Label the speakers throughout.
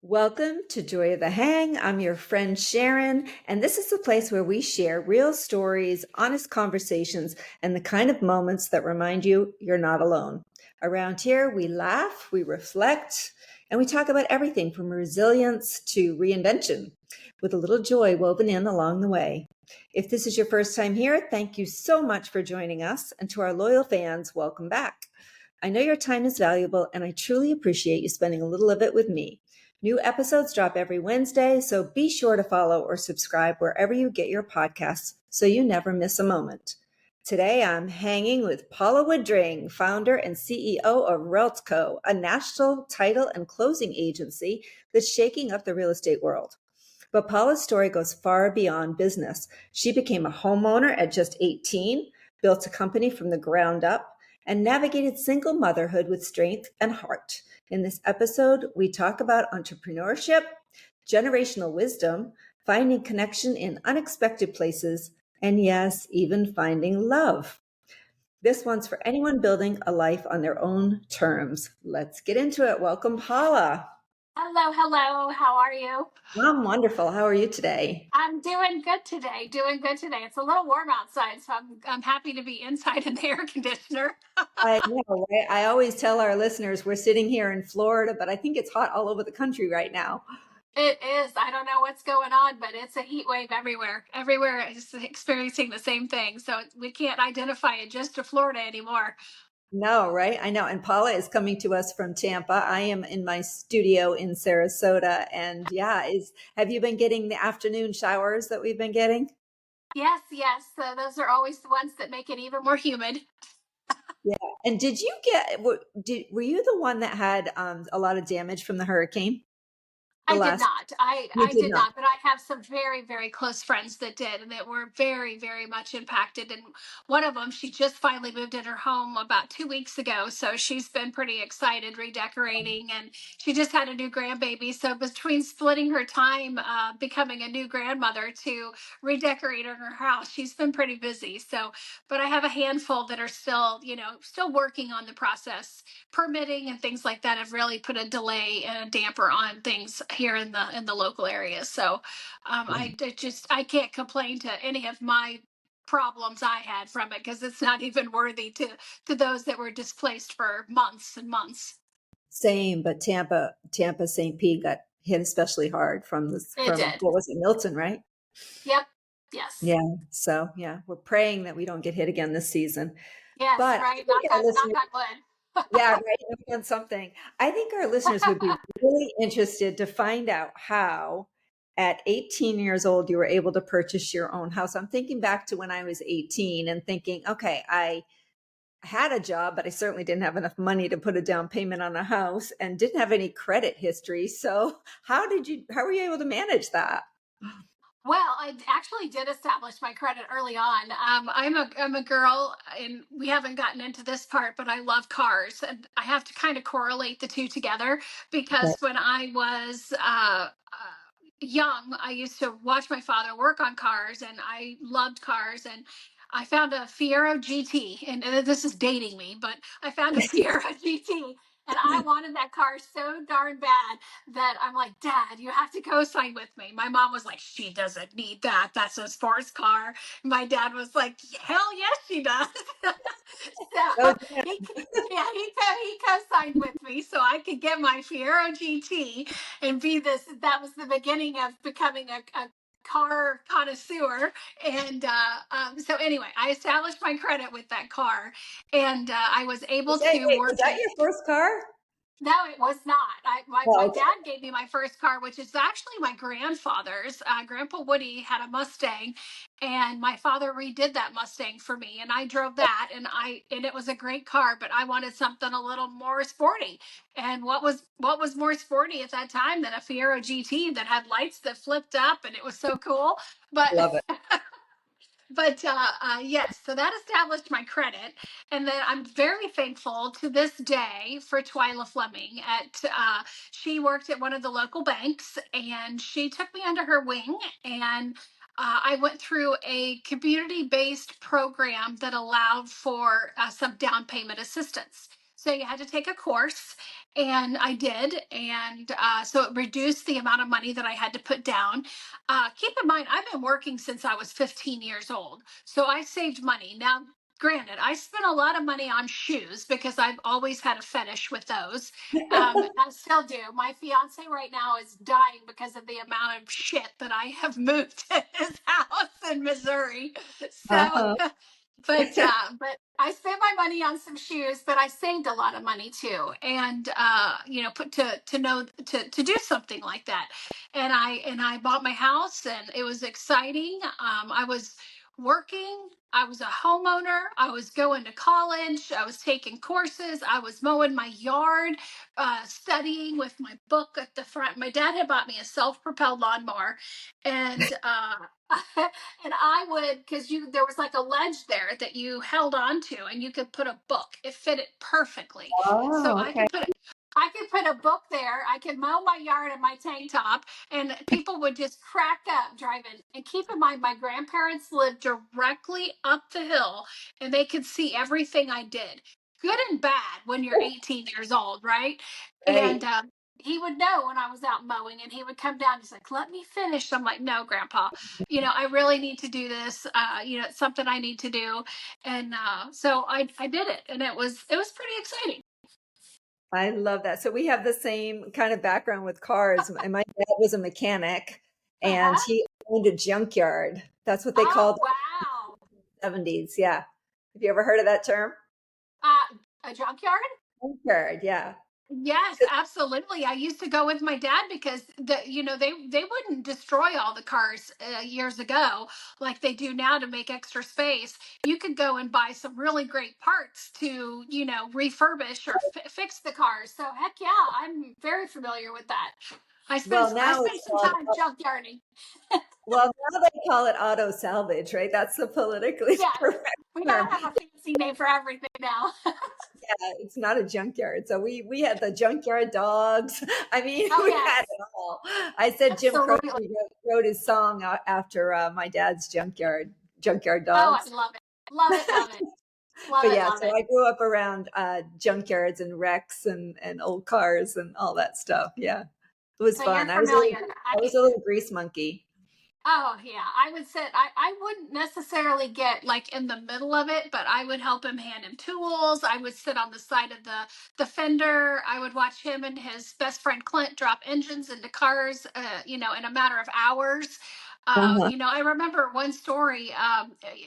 Speaker 1: Welcome to Joy of the Hang. I'm your friend Sharon, and this is the place where we share real stories, honest conversations, and the kind of moments that remind you you're not alone. Around here, we laugh, we reflect, and we talk about everything from resilience to reinvention, with a little joy woven in along the way. If this is your first time here, thank you so much for joining us, and to our loyal fans, welcome back. I know your time is valuable, and I truly appreciate you spending a little of it with me. New episodes drop every Wednesday, so be sure to follow or subscribe wherever you get your podcasts so you never miss a moment. Today, I'm hanging with Paula Woodring, founder and CEO of RELTCO, a national title and closing agency that's shaking up the real estate world. But Paula's story goes far beyond business. She became a homeowner at just 18, built a company from the ground up, and navigated single motherhood with strength and heart. In this episode, we talk about entrepreneurship, generational wisdom, finding connection in unexpected places, and yes, even finding love. This one's for anyone building a life on their own terms. Let's get into it. Welcome, Paula.
Speaker 2: Hello. How are you?
Speaker 1: I'm wonderful. How are you today?
Speaker 2: I'm doing good today. It's a little warm outside, so I'm happy to be inside in the air conditioner.
Speaker 1: I know, right? I always tell our listeners we're sitting here in Florida, but I think it's hot all over the country right now.
Speaker 2: It is. I don't know what's going on, but it's a heat wave everywhere. Everywhere is experiencing the same thing. So we can't identify it just to Florida anymore.
Speaker 1: No, right? I know. And Paula is coming to us from Tampa. I am in my studio in Sarasota. And yeah, have you been getting the afternoon showers that we've been getting?
Speaker 2: Yes. Those are always the ones that make it even more humid.
Speaker 1: Yeah. And did you get, were you the one that had a lot of damage from the hurricane? The
Speaker 2: I did
Speaker 1: last,
Speaker 2: not. I
Speaker 1: you
Speaker 2: I
Speaker 1: did
Speaker 2: did
Speaker 1: not.
Speaker 2: not, but I have some very close friends that did, and that were very much impacted. And one of them, she just finally moved in her home about 2 weeks ago, so she's been pretty excited redecorating, and she just had a new grandbaby. So between splitting her time, becoming a new grandmother to redecorating her house, she's been pretty busy. So, but I have a handful that are still, still working on the process. Permitting and things like that have really put a delay and a damper on things here in the local area. So I can't complain to any of my problems I had from it, because it's not even worthy to those that were displaced for months and months.
Speaker 1: Same, but Tampa, St. Pete got hit especially hard
Speaker 2: It
Speaker 1: from
Speaker 2: did.
Speaker 1: what was it, Milton, right?
Speaker 2: Yep. Yes.
Speaker 1: Yeah. So yeah, we're praying that we don't get hit again this season.
Speaker 2: But
Speaker 1: But I
Speaker 2: right.
Speaker 1: think our
Speaker 2: Knock
Speaker 1: listeners,
Speaker 2: on wood.
Speaker 1: yeah, right, knock on something. I think our listeners would be really interested to find out how at 18 years old you were able to purchase your own house. I'm thinking back to when I was 18 and thinking, okay, I had a job, but I certainly didn't have enough money to put a down payment on a house and didn't have any credit history. So how were you able to manage that?
Speaker 2: Well, I actually did establish my credit early on. I'm a girl, and we haven't gotten into this part, but I love cars, and I have to kind of correlate the two together, because when I was young, I used to watch my father work on cars, and I loved cars, and I found a Fiero GT, and this is dating me, but I found a Fiero GT. And I wanted that car so darn bad that I'm like, Dad, you have to co-sign with me. My mom was like, she doesn't need that. That's a sports car. My dad was like, hell yes, she does.
Speaker 1: Oh,
Speaker 2: So he, yeah, he co-signed with me so I could get my Fiero GT and be this. That was the beginning of becoming a car connoisseur. And so anyway, I established my credit with that car, and I was able to
Speaker 1: was
Speaker 2: work.
Speaker 1: that your first car?
Speaker 2: No, it was not. My
Speaker 1: Oh, okay.
Speaker 2: dad gave me my first car, which is actually my grandfather's. Grandpa Woody had a Mustang, and my father redid that Mustang for me, and I drove that, and it was a great car. But I wanted something a little more sporty. And what was more sporty at that time than a Fiero GT that had lights that flipped up, and it was so cool. But
Speaker 1: Love it.
Speaker 2: yes, so that established my credit. And then I'm very thankful to this day for Twyla Fleming. She worked at one of the local banks, and she took me under her wing. And I went through a community based program that allowed for some down payment assistance. So you had to take a course, and I did. And so it reduced the amount of money that I had to put down. Keep in mind, I've been working since I was 15 years old. So I saved money. Now, granted, I spent a lot of money on shoes because I've always had a fetish with those. And I still do. My fiance right now is dying because of the amount of shit that I have moved to his house in Missouri. So,
Speaker 1: Uh-huh.
Speaker 2: but I spent my money on some shoes, but I saved a lot of money too, and put to know to do something like that. And I bought my house, and it was exciting. I was working. I was a homeowner. I was going to college. I was taking courses. I was mowing my yard, studying with my book at the front. My dad had bought me a self-propelled lawnmower, and and I would, because you there was like a ledge there that you held on to, and you could put a book. It fit it perfectly. So
Speaker 1: Oh,
Speaker 2: I
Speaker 1: okay.
Speaker 2: could put a book there. I could mow my yard in my tank top, and people would just crack up driving. And keep in mind, my grandparents lived directly up the hill, and they could see everything I did, good and bad, when you're 18 years old, right? And
Speaker 1: Right.
Speaker 2: he would know when I was out mowing, and he would come down. He's like, "Let me finish." I'm like, "No, Grandpa, I really need to do this. It's something I need to do." And so I did it, and it was pretty exciting.
Speaker 1: I love that. So we have the same kind of background with cars. And my dad was a mechanic and
Speaker 2: Uh-huh.
Speaker 1: he owned a junkyard. That's what they
Speaker 2: Oh,
Speaker 1: called
Speaker 2: wow.
Speaker 1: it in the 70s. Yeah. Have you ever heard of that term?
Speaker 2: A junkyard?
Speaker 1: Junkyard. Yeah.
Speaker 2: Yes, absolutely. I used to go with my dad because they wouldn't destroy all the cars years ago like they do now to make extra space. You could go and buy some really great parts to refurbish or fix the cars. So heck yeah, I'm very familiar with that.
Speaker 1: Well,
Speaker 2: I
Speaker 1: now it's
Speaker 2: spent some
Speaker 1: called,
Speaker 2: time junkyarding.
Speaker 1: well, now they call it auto salvage, right? That's the politically
Speaker 2: Yes,
Speaker 1: correct
Speaker 2: we
Speaker 1: term.
Speaker 2: gotta have a fancy name for everything now.
Speaker 1: Yeah, it's not a junkyard. So we had the junkyard dogs. I mean,
Speaker 2: Oh
Speaker 1: we had
Speaker 2: yes,
Speaker 1: it all. I said Jim Croce
Speaker 2: absolutely.
Speaker 1: wrote his song after my dad's junkyard
Speaker 2: Oh, I
Speaker 1: dogs.
Speaker 2: love it. Love it, love it. Love
Speaker 1: But
Speaker 2: it,
Speaker 1: yeah,
Speaker 2: love
Speaker 1: so
Speaker 2: it.
Speaker 1: I grew up around junkyards and wrecks and old cars and all that stuff. Yeah, it was
Speaker 2: So you're
Speaker 1: fun.
Speaker 2: familiar.
Speaker 1: I was a little grease monkey.
Speaker 2: Oh yeah, I would say I wouldn't necessarily get like in the middle of it, but I would help him, hand him tools. I would sit on the side of the fender. I would watch him and his best friend Clint drop engines into cars, in a matter of hours.
Speaker 1: Uh-huh.
Speaker 2: I remember one story.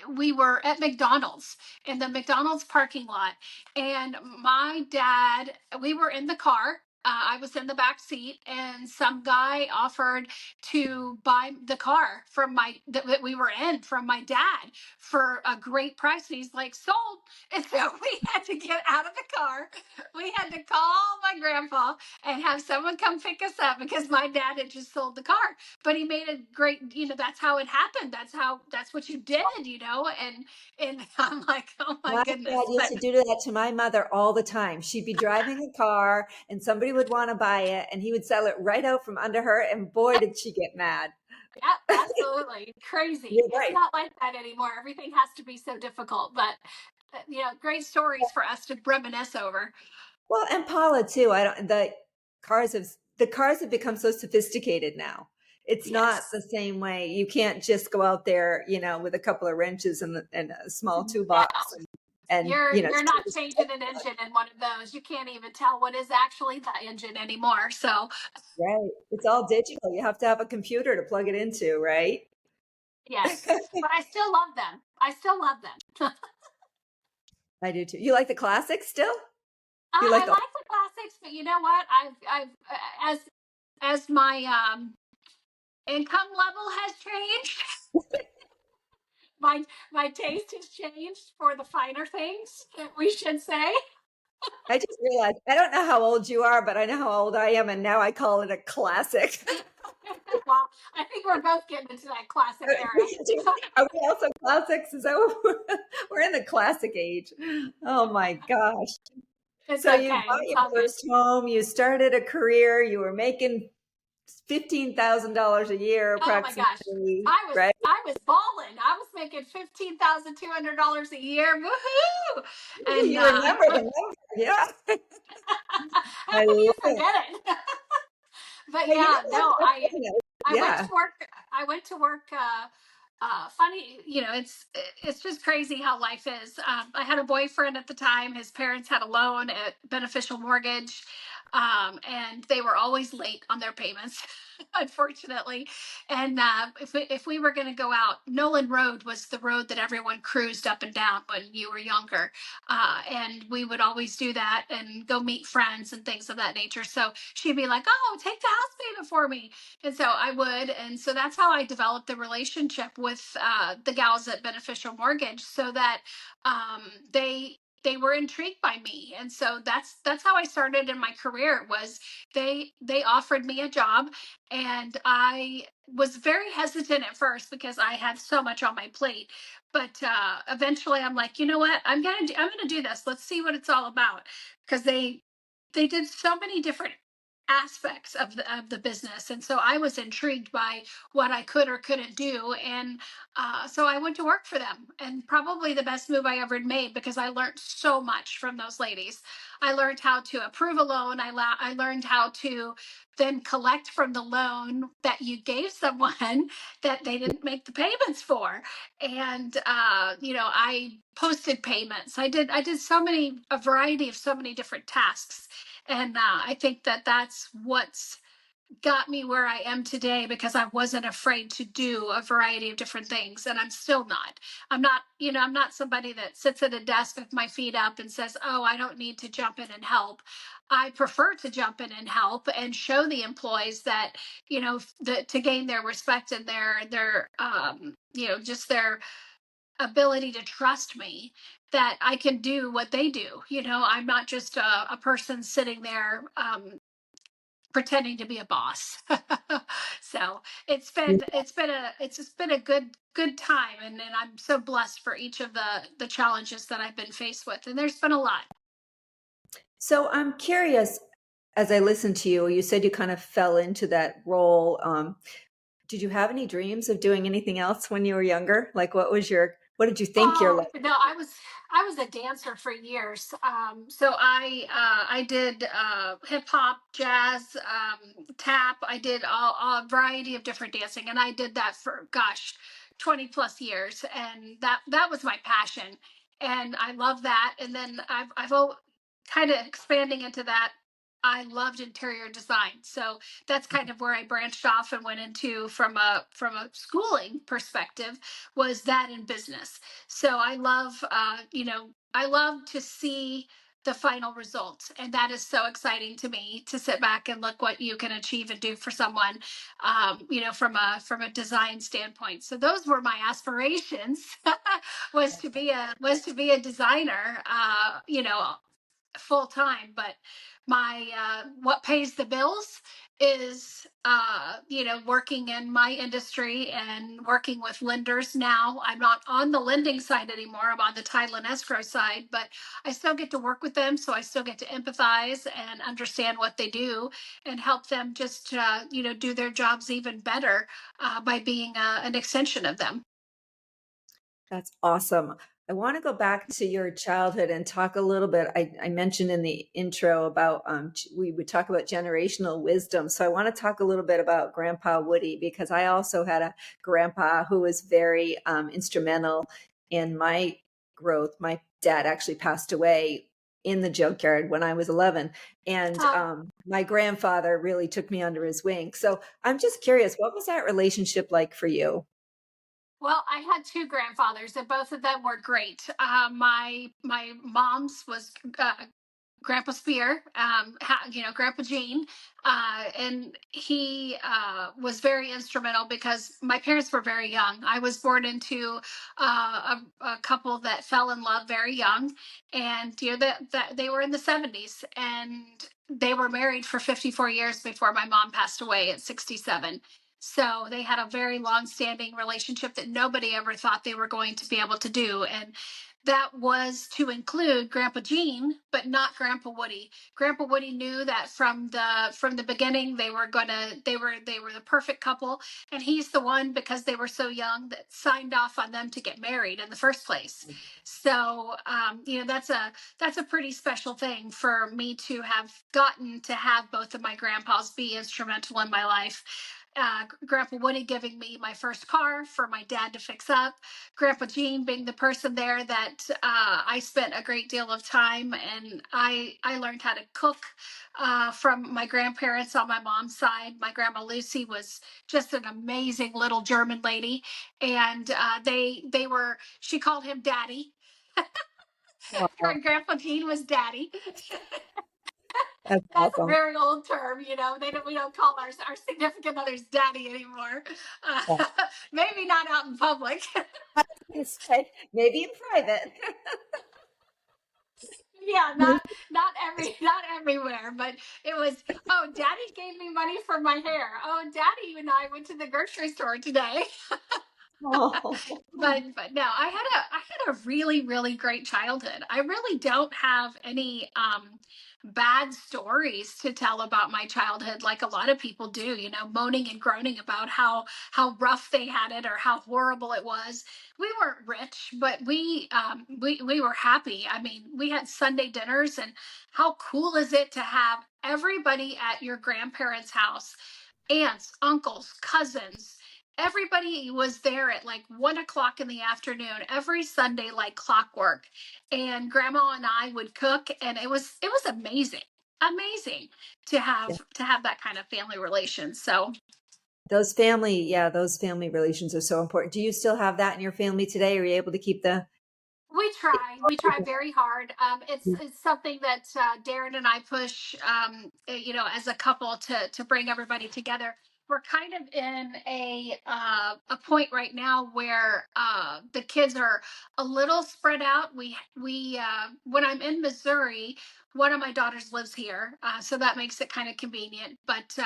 Speaker 2: We were at McDonald's, in the McDonald's parking lot, and my dad. We were in the car. I was in the back seat, and some guy offered to buy the car that we were in from my dad for a great price. And he's like, "Sold." And so we had to get out of the car. We had to call my grandpa and have someone come pick us up because my dad had just sold the car. But he made a great, that's how it happened. That's what you did, and I'm like, oh my
Speaker 1: My dad
Speaker 2: goodness.
Speaker 1: used
Speaker 2: But
Speaker 1: to do that to my mother all the time. She'd be driving a car and somebody would want to buy it and he would sell it right out from under her. And boy, did she get mad.
Speaker 2: yeah, absolutely crazy.
Speaker 1: You're
Speaker 2: It's
Speaker 1: right.
Speaker 2: not like that anymore. Everything has to be so difficult. But great stories for us to reminisce over.
Speaker 1: Well, and Paula too. I don't. The cars have become so sophisticated now. It's not
Speaker 2: Yes.
Speaker 1: the same way. You can't just go out there, with a couple of wrenches and a small
Speaker 2: No,
Speaker 1: toolbox and
Speaker 2: you're not changing an engine in one of those. You can't even tell what is actually the engine anymore. So
Speaker 1: right. It's all digital. You have to have a computer to plug it into, right?
Speaker 2: yes, but I still love them. I still love them.
Speaker 1: I do too. You like the classics still? You
Speaker 2: I
Speaker 1: like the
Speaker 2: like the classics, but you know what? I've as my income level has changed, my my taste has changed for the finer things, we should say.
Speaker 1: I just realized I don't know how old you are, but I know how old I am, and now I call it a classic.
Speaker 2: Well, I think we're both getting into that classic era.
Speaker 1: Are we also classics? Is that what we're in the classic age? Oh my gosh.
Speaker 2: It's
Speaker 1: So you
Speaker 2: okay.
Speaker 1: bought
Speaker 2: It's
Speaker 1: your
Speaker 2: all good.
Speaker 1: first home, you started a career, you were making $15,000 a year
Speaker 2: Oh my gosh.
Speaker 1: approximately,
Speaker 2: I
Speaker 1: right?
Speaker 2: I was balling. I was making $15,200 a year. Woohoo! And
Speaker 1: You remember the number, yeah.
Speaker 2: how
Speaker 1: I
Speaker 2: can you
Speaker 1: love it.
Speaker 2: forget it? But
Speaker 1: Well,
Speaker 2: yeah, no,
Speaker 1: that's definitely,
Speaker 2: I went
Speaker 1: yeah.
Speaker 2: to work. I went to work. Funny, it's just crazy how life is. I had a boyfriend at the time. His parents had a loan at beneficial mortgage, and they were always late on their payments, unfortunately. And if we were going to go out, Nolan Road was the road that everyone cruised up and down when you were younger, and we would always do that and go meet friends and things of that nature. So she'd be like, "Oh, take the house payment for me," and so I would, and so that's how I developed the relationship with the gals at Beneficial Mortgage, so that they were intrigued by me, and so that's how I started in my career. Was they offered me a job, and I was very hesitant at first because I had so much on my plate. But eventually, I'm like, you know what? I'm gonna do this. Let's see what it's all about, because they did so many different aspects of the business, and so I was intrigued by what I could or couldn't do, and so I went to work for them, and probably the best move I ever made, because I learned so much from those ladies. I learned how to approve a loan. I learned how to then collect from the loan that you gave someone that they didn't make the payments for, and I posted payments. I did a variety of so many different tasks, and I think that that's what's got me where I am today, because I wasn't afraid to do a variety of different things, and I'm still not. I'm not somebody that sits at a desk with my feet up and says, "Oh, I don't need to jump in and help." I prefer to jump in and help and show the employees that, to gain their respect and just their ability to trust me, that I can do what they do. I'm not just a person sitting there pretending to be a boss. So it's been a good time, and I'm so blessed for each of the challenges that I've been faced with, and there's been a lot.
Speaker 1: So I'm curious, as I listened to you, you said you kind of fell into that role. Did you have any dreams of doing anything else when you were younger? Like, what did you think your
Speaker 2: Oh
Speaker 1: life?
Speaker 2: no, I was a dancer for years. So I did hip hop, jazz, tap. I did a variety of different dancing, and I did that for, gosh, 20 plus years, and that was my passion, and I love that. And then I've kind of expanding into that. I loved interior design, so that's kind of where I branched off and went into, from a schooling perspective, was that in business. So I love to see the final results, and that is so exciting to me, to sit back and look what you can achieve and do for someone, from a design standpoint. So those were my aspirations, was to be a designer, full time. But my what pays the bills is, working in my industry and working with lenders. Now I'm not on the lending side anymore, I'm on the title and escrow side, but I still get to work with them, so I still get to empathize and understand what they do, and help them just do their jobs even better, by being an extension of them.
Speaker 1: That's awesome. I want to go back to your childhood and talk a little bit. I mentioned in the intro about we would talk about generational wisdom. So I want to talk a little bit about Grandpa Woody, because I also had a grandpa who was very instrumental in my growth. My dad actually passed away in the junkyard when I was 11, and
Speaker 2: Um,
Speaker 1: my grandfather really took me under his wing. So I'm just curious, what was that relationship like for you?
Speaker 2: Well, I had two grandfathers, and both of them were great. My mom's was Grandpa Spear, Grandpa Gene, and he was very instrumental, because my parents were very young. I was born into a couple that fell in love very young, and that they were in the 70s, and they were married for 54 years before my mom passed away at 67. So they had a very long standing relationship that nobody ever thought they were going to be able to do. And that was to include Grandpa Gene, but not Grandpa Woody. Grandpa Woody knew that from the beginning they were the perfect couple, and he's the one, because they were so young, that signed off on them to get married in the first place. So that's a pretty special thing for me to have gotten to have both of my grandpas be instrumental in my life. Grandpa Woody giving me my first car for my dad to fix up, Grandpa Gene being the person there that I spent a great deal of time, and I learned how to cook from my grandparents on my mom's side. My grandma Lucy was just an amazing little German lady, and they were she called him Daddy.
Speaker 1: Oh,
Speaker 2: Grandpa Gene was Daddy.
Speaker 1: that's
Speaker 2: That's a
Speaker 1: awesome.
Speaker 2: very old term, we don't call our significant others Daddy anymore.
Speaker 1: Yeah.
Speaker 2: Maybe not out in public.
Speaker 1: I was gonna say, maybe in private.
Speaker 2: Yeah, not everywhere, but it was, oh, Daddy gave me money for my hair. Oh, Daddy and I went to the grocery store today.
Speaker 1: Oh,
Speaker 2: But no, I had a really really great childhood. I really don't have any bad stories to tell about my childhood like a lot of people do, moaning and groaning about how rough they had it or how horrible it was. We weren't rich, but we were happy. I mean, we had Sunday dinners, and how cool is it to have everybody at your grandparents' house, aunts, uncles, cousins. Everybody was there at like 1 o'clock in the afternoon every Sunday, like clockwork. And grandma and I would cook, and it was amazing, amazing
Speaker 1: yeah.
Speaker 2: to have that kind of family relation. So
Speaker 1: Those family relations are so important. Do you still have that in your family today? Are you able to keep the?
Speaker 2: we try very hard. It's something that Darren and I push, as a couple to bring everybody together. We're kind of in a point right now where the kids are a little spread out. We When I'm in Missouri, one of my daughters lives here, so that makes it kind of convenient. But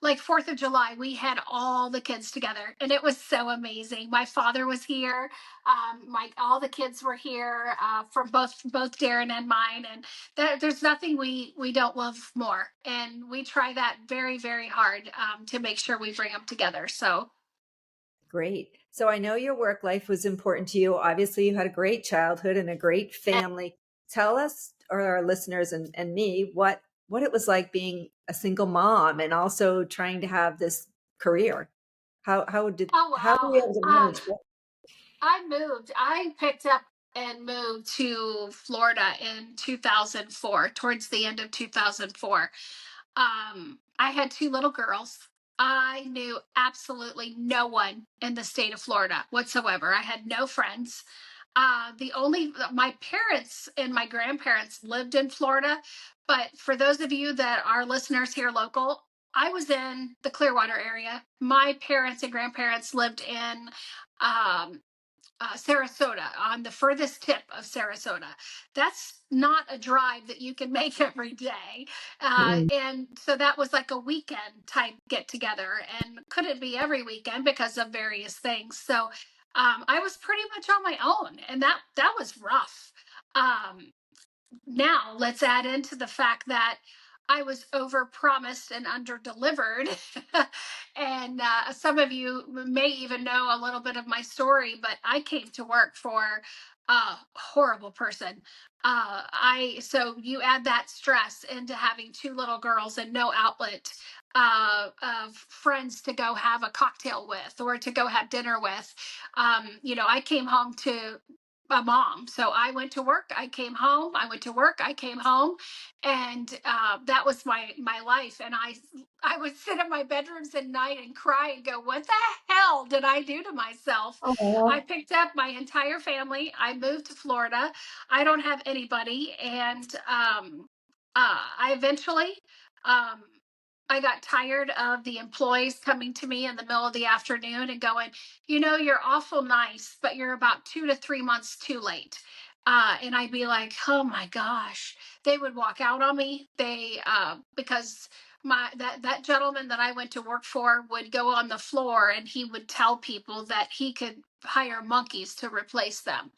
Speaker 2: like July 4th, we had all the kids together, and it was so amazing. My father was here, my all the kids were here, from both Darren and mine, and there's nothing we don't love more, and we try that very very hard, to make sure we bring them together. So
Speaker 1: Great. So I know your work life was important to you. Obviously, you had a great childhood and a great family. Tell us, or our listeners and me, what it was like being a single mom and also trying to have this career.
Speaker 2: oh
Speaker 1: How were
Speaker 2: wow,
Speaker 1: you able to manage both?
Speaker 2: I picked up and moved to Florida in 2004, towards the end of 2004. I had two little girls. I knew absolutely no one in the state of Florida whatsoever. I had no friends. The only My parents and my grandparents lived in Florida, but for those of you that are listeners here local, I was in the Clearwater area. My parents and grandparents lived in um, Sarasota, on the furthest tip of Sarasota. That's not a drive that you can make every day.
Speaker 1: Mm,
Speaker 2: And so that was like a weekend type get together, and couldn't be every weekend because of various things. So I was pretty much on my own, and that was rough. Um, Now let's add into the fact that I was over promised and under delivered. And some of you may even know a little bit of my story, but I came to work for a horrible person. So you add that stress into having two little girls and no outlet of friends to go have a cocktail with or to go have dinner with. I came home to a mom. So I went to work, I came home, I went to work, I came home, and that was my life. And I would sit in my bedrooms at night and cry and go, "What the hell did I do to myself?" I
Speaker 1: oh,
Speaker 2: picked up my entire family. I moved to Florida. I don't have anybody, and I eventually. Um, I got tired of the employees coming to me in the middle of the afternoon and going, "You're awful nice, but you're about 2 to 3 months too late." And I'd be like, "Oh my gosh." They would walk out on me. Because that gentleman that I went to work for would go on the floor and he would tell people that he could hire monkeys to replace them.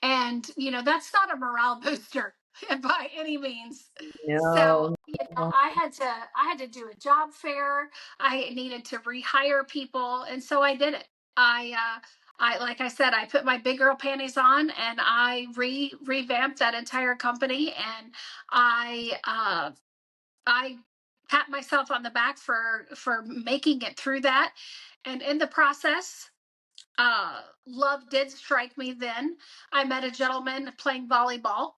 Speaker 2: And that's not a morale booster by any means. So
Speaker 1: No.
Speaker 2: I had to do a job fair. I needed to rehire people, and so I did it. I like I said, I put my big girl panties on, and I revamped that entire company. And I pat myself on the back for making it through that. And in the process, love did strike me. Then I met a gentleman playing volleyball,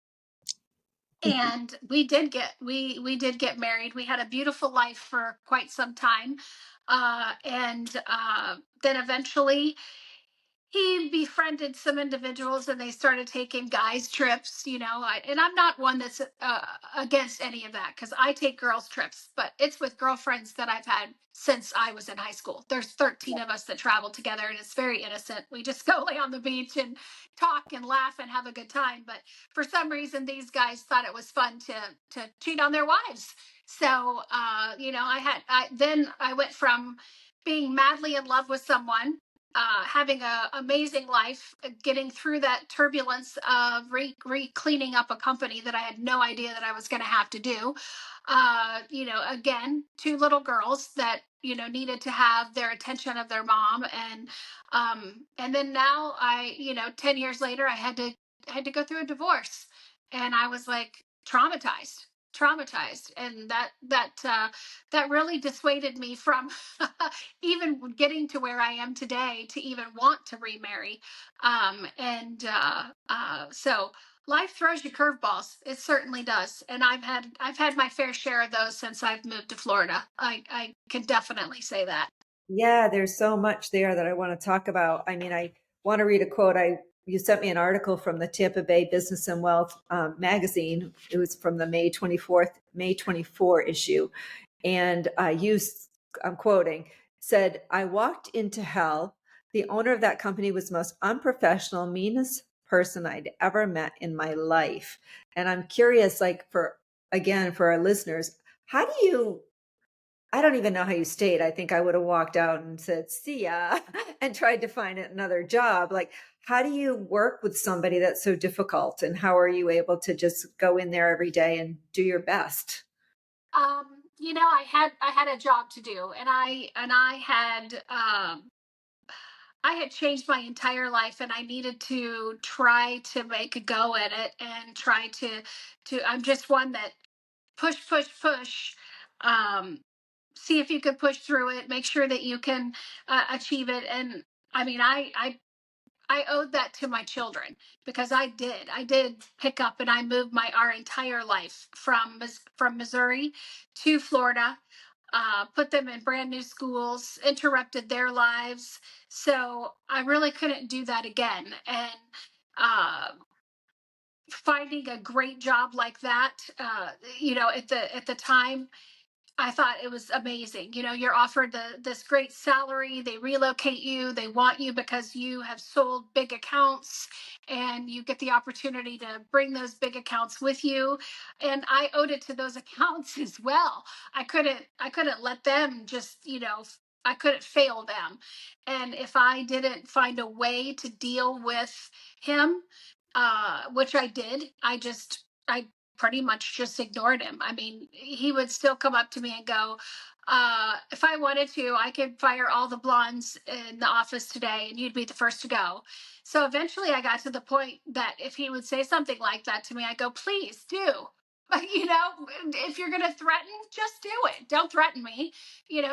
Speaker 2: and we did get married. We had a beautiful life for quite some time, and then eventually he befriended some individuals, and they started taking guys trips. And I'm not one that's against any of that, because I take girls trips, but it's with girlfriends that I've had since I was in high school. There's 13 of us that travel together, and it's very innocent. We just go lay on the beach and talk and laugh and have a good time. But for some reason, these guys thought it was fun to cheat on their wives. So then I went from being madly in love with someone, having an amazing life, getting through that turbulence of cleaning up a company that I had no idea that I was going to have to do. Again, two little girls that needed to have their attention of their mom, and then now 10 years later, I had to go through a divorce, and I was like traumatized, and that really dissuaded me from even getting to where I am today, to even want to remarry. So life throws you curveballs. It certainly does, and I've had my fair share of those since I've moved to Florida. I can definitely say that.
Speaker 1: Yeah, there's so much there that I want to talk about. I mean, I want to read a quote. You sent me an article from the Tampa Bay Business and Wealth magazine. It was from the May 24 issue. And I'm quoting, said, "I walked into hell. The owner of that company was the most unprofessional, meanest person I'd ever met in my life." And I'm curious, like, for our listeners, how do you, I don't even know how you stayed. I think I would have walked out and said, "See ya," and tried to find another job. Like, how do you work with somebody that's so difficult? And how are you able to just go in there every day and do your best?
Speaker 2: I had a job to do, and I had changed my entire life, and I needed to try to make a go at it, and try to I'm just one that push, um see if you can push through it, make sure that you can achieve it. And I mean, I owed that to my children, because I did pick up, and I moved my our entire life from Missouri to Florida, put them in brand new schools, interrupted their lives. So I really couldn't do that again. And uh, finding a great job like that, at the time, I thought it was amazing. You're offered this great salary. They relocate you. They want you because you have sold big accounts, and you get the opportunity to bring those big accounts with you. And I owed it to those accounts as well. I couldn't let them just, I couldn't fail them. And if I didn't find a way to deal with him, which I did, I pretty much just ignored him. I mean, he would still come up to me and go, if I wanted to, I could fire all the blondes in the office today, and you'd be the first to go. So eventually I got to the point that if he would say something like that to me, I go, please do. If you're going to threaten, just do it. Don't threaten me,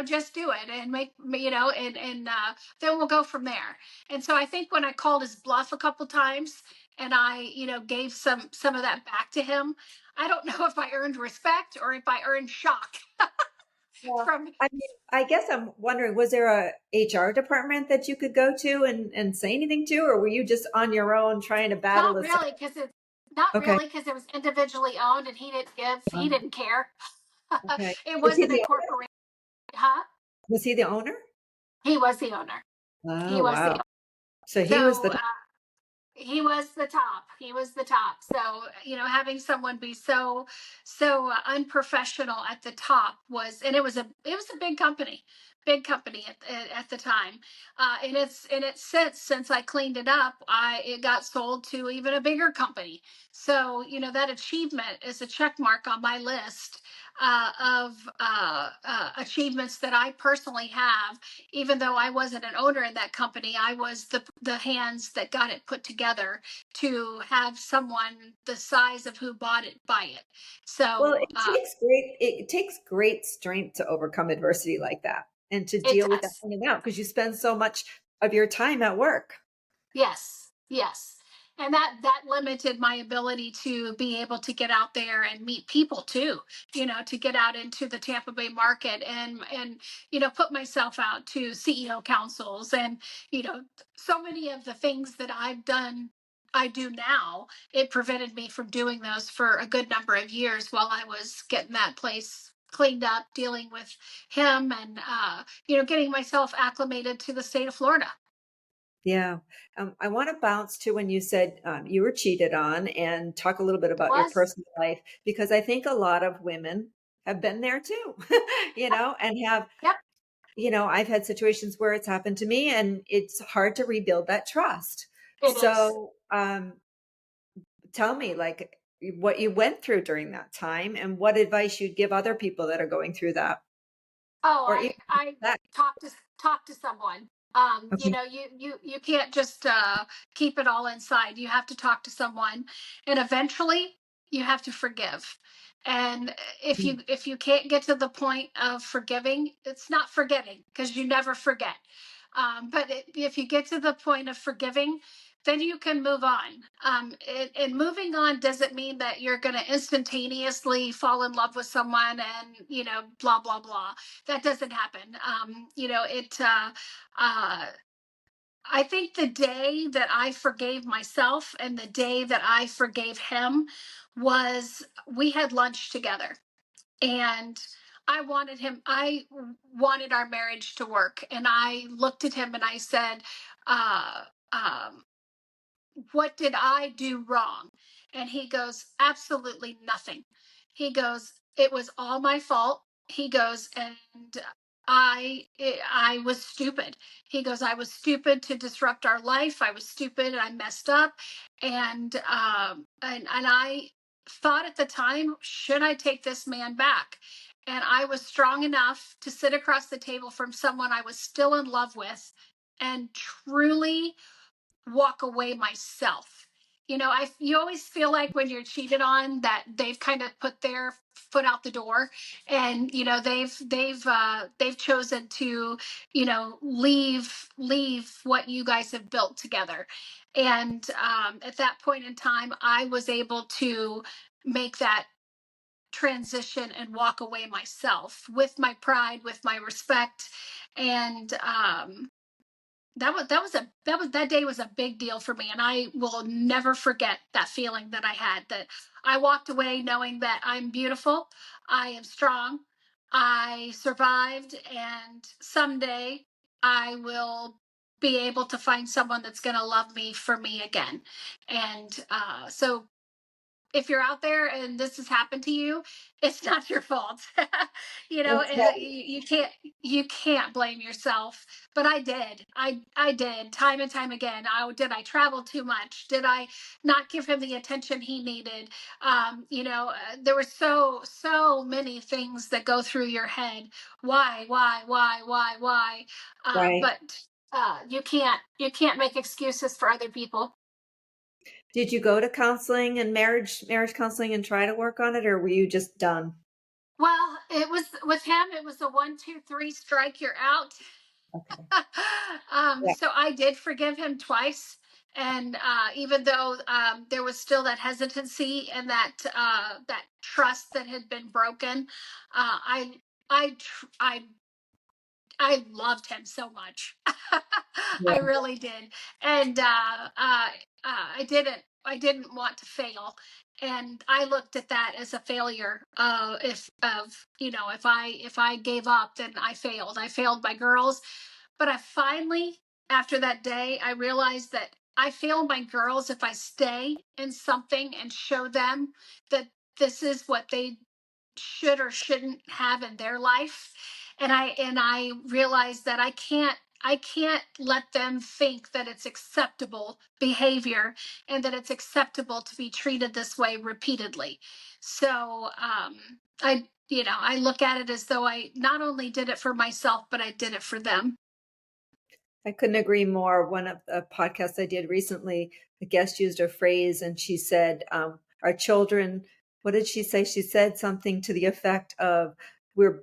Speaker 2: just do it, and make me, then we'll go from there. And so I think when I called his bluff a couple times, and I, gave some of that back to him, I don't know if I earned respect or if I earned shock
Speaker 1: Well,
Speaker 2: from.
Speaker 1: I mean, I guess I'm wondering, was there a HR department that you could go to and say anything to, or were you just on your own trying to battle
Speaker 2: Not
Speaker 1: this?
Speaker 2: really, because
Speaker 1: Okay.
Speaker 2: it was individually owned, and he
Speaker 1: Um,
Speaker 2: didn't care.
Speaker 1: okay.
Speaker 2: It
Speaker 1: Was he
Speaker 2: wasn't a
Speaker 1: the
Speaker 2: corporation, huh?
Speaker 1: was he the owner?
Speaker 2: He was the owner. He
Speaker 1: Oh,
Speaker 2: was the
Speaker 1: wow.
Speaker 2: owner.
Speaker 1: So he was
Speaker 2: So
Speaker 1: the
Speaker 2: He was the top. He was the top. So, having someone be so unprofessional at the top was, and it was a big company at the time. And it's since I cleaned it up, it got sold to even a bigger company. So, that achievement is a check mark on my list of achievements that I personally have. Even though I wasn't an owner in that company, I was the hands that got it put together to have someone the size of who bought it buy it.
Speaker 1: Well,
Speaker 2: So
Speaker 1: it takes great strength to overcome adversity like that and to
Speaker 2: it
Speaker 1: deal with that
Speaker 2: does.
Speaker 1: in and out because you spend so much of your time at work.
Speaker 2: Yes, yes. And that limited my ability to be able to get out there and meet people too, to get out into the Tampa Bay market and put myself out to CEO councils and you know so many of the things that I do now, it prevented me from doing those for a good number of years while I was getting that place cleaned up, dealing with him and getting myself acclimated to the state of Florida.
Speaker 1: Yeah. I want to bounce to when you said you were cheated on and talk a little bit about your
Speaker 2: Was.
Speaker 1: personal life, because I think a lot of women have been there too, and have,
Speaker 2: Yep.
Speaker 1: I've had situations where it's happened to me and it's hard to rebuild that trust.
Speaker 2: It is.
Speaker 1: So, tell me like what you went through during that time and what advice you'd give other people that are going through that
Speaker 2: Oh,
Speaker 1: or even
Speaker 2: I
Speaker 1: that.
Speaker 2: talk to someone.
Speaker 1: Okay.
Speaker 2: You can't just keep it all inside. You have to talk to someone, and eventually you have to forgive. And if you can't get to the point of forgiving, it's not forgetting because you never forget. But if you get to the point of forgiving, then you can move on. And moving on doesn't mean that you're going to instantaneously fall in love with someone and blah blah blah. That doesn't happen. It. I think the day that I forgave myself and the day that I forgave him was we had lunch together, and I wanted our marriage to work, and I looked at him and I said, uh, um, what did I do wrong? And he goes, absolutely nothing. He goes, it was all my fault. He goes, and I was stupid. He goes, I was stupid to disrupt our life. I was stupid and I messed up. And I thought at the time, should I take this man back? And I was strong enough to sit across the table from someone I was still in love with and truly walk away myself. You always feel like when you're cheated on that they've kind of put their foot out the door, and they've chosen to leave what you guys have built together. And at that point in time, I was able to make that transition and walk away myself with my pride, with my respect, and that day was a big deal for me, and I will never forget that feeling that I had, that I walked away knowing that I'm beautiful, I am strong, I survived, and someday I will be able to find someone that's going to love me for me again. And so if you're out there and this has happened to you, it's not your fault.
Speaker 1: That's right.
Speaker 2: You can't blame yourself. But I did time and time again. Did I travel too much? Did I not give him the attention he needed? There were so many things that go through your head. Why?
Speaker 1: Right.
Speaker 2: But you can't make excuses for other people.
Speaker 1: Did you go to counseling and marriage counseling and try to work on it, or were you just done?
Speaker 2: Well, it was with him, it was a 1, 2, 3 strike, you're out.
Speaker 1: Okay. Yeah.
Speaker 2: So I did forgive him twice. And even though there was still that hesitancy and that trust that had been broken, I I loved him so much. I
Speaker 1: Yeah.
Speaker 2: really did, and I didn't want to fail, and I looked at that as a failure. If I gave up, then I failed. I failed my girls, but I finally, after that day, I realized that I feel my girls, if I stay in something and show them that this is what they should or shouldn't have in their life, and I realize that I can't let them think that it's acceptable behavior and that it's acceptable to be treated this way repeatedly. So I look at it as though I not only did it for myself, but I did it for them.
Speaker 1: I couldn't agree more. One of the podcasts I did recently, a guest used a phrase and she said, our children, what did she say? She said something to the effect of, we're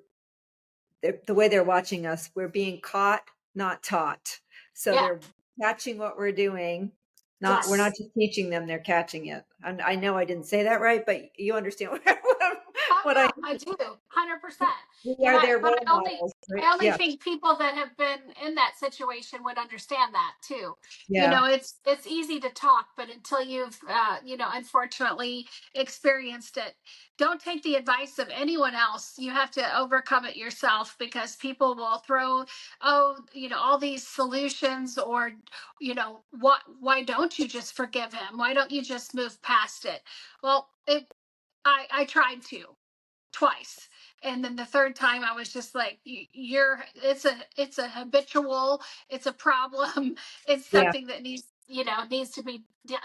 Speaker 1: the way they're watching us, we're being caught, not taught. So
Speaker 2: Yeah.
Speaker 1: they're catching what we're doing. Not, we're not
Speaker 2: Yes.
Speaker 1: just teaching them, they're catching it. And I know I didn't say that right, but you understand
Speaker 2: Oh
Speaker 1: what I,
Speaker 2: yeah, I do, 100%.
Speaker 1: we
Speaker 2: And
Speaker 1: are
Speaker 2: I,
Speaker 1: their
Speaker 2: but
Speaker 1: role models, right?
Speaker 2: I only
Speaker 1: Yeah.
Speaker 2: think people that have been in that situation would understand that too.
Speaker 1: Yeah.
Speaker 2: It's easy to talk, but until you've, unfortunately experienced it, don't take the advice of anyone else. You have to overcome it yourself because people will throw, all these solutions, or, why don't you just forgive him? Why don't you just move past it? Well, I tried to twice, and then the third time I was just like, you're it's a habitual, it's a problem, it's
Speaker 1: Yeah.
Speaker 2: something that needs to be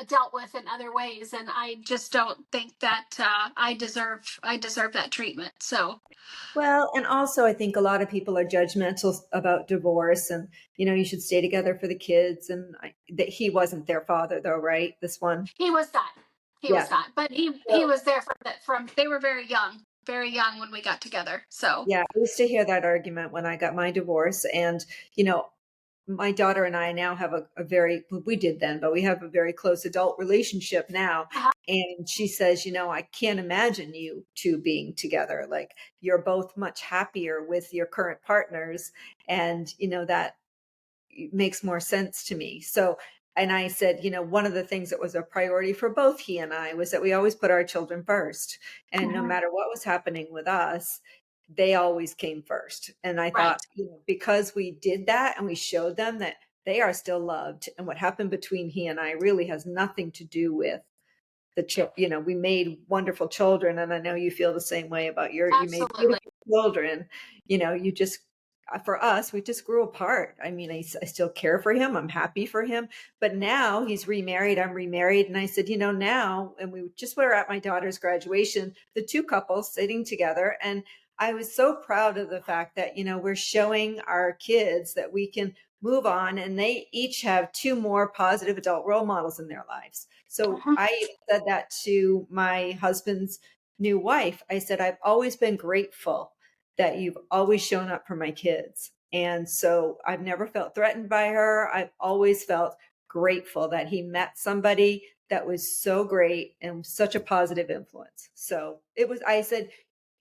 Speaker 2: dealt with in other ways, and I just don't think that I deserve that treatment. So
Speaker 1: Well, and also I think a lot of people are judgmental about divorce and, you should stay together for the kids. And that he wasn't their father though, right? This one.
Speaker 2: he was not he
Speaker 1: Yeah.
Speaker 2: was not but he
Speaker 1: So,
Speaker 2: was there from they were very young when we got together. So
Speaker 1: yeah. I used to hear that argument when I got my divorce. And, you know, my daughter and I now have a very, well, we did then, but we have a very close adult relationship now.
Speaker 2: uh,
Speaker 1: And she says, I can't imagine you two being together. Like you're both much happier with your current partners. And, that makes more sense to me. So, and I said, one of the things that was a priority for both he and I was that we always put our children first. And no
Speaker 2: mhm,
Speaker 1: matter what was happening with us, they always came first. And I thought,
Speaker 2: right.
Speaker 1: because we did that and we showed them that they are still loved, and what happened between he and I really has nothing to do with we made wonderful children. And I know you feel the same way about you made
Speaker 2: Absolutely.
Speaker 1: beautiful children. You just, for us, we just grew apart. I mean, I still care for him. I'm happy for him, but now he's remarried, I'm remarried. And I said, now, and we just were at my daughter's graduation, the two couples sitting together. And I was so proud of the fact that, we're showing our kids that we can move on, and they each have two more positive adult role models in their lives. So
Speaker 2: Mhm,
Speaker 1: I even said that to my husband's new wife. I said, I've always been grateful that you've always shown up for my kids. And so I've never felt threatened by her. I've always felt grateful that he met somebody that was so great and such a positive influence. So I said,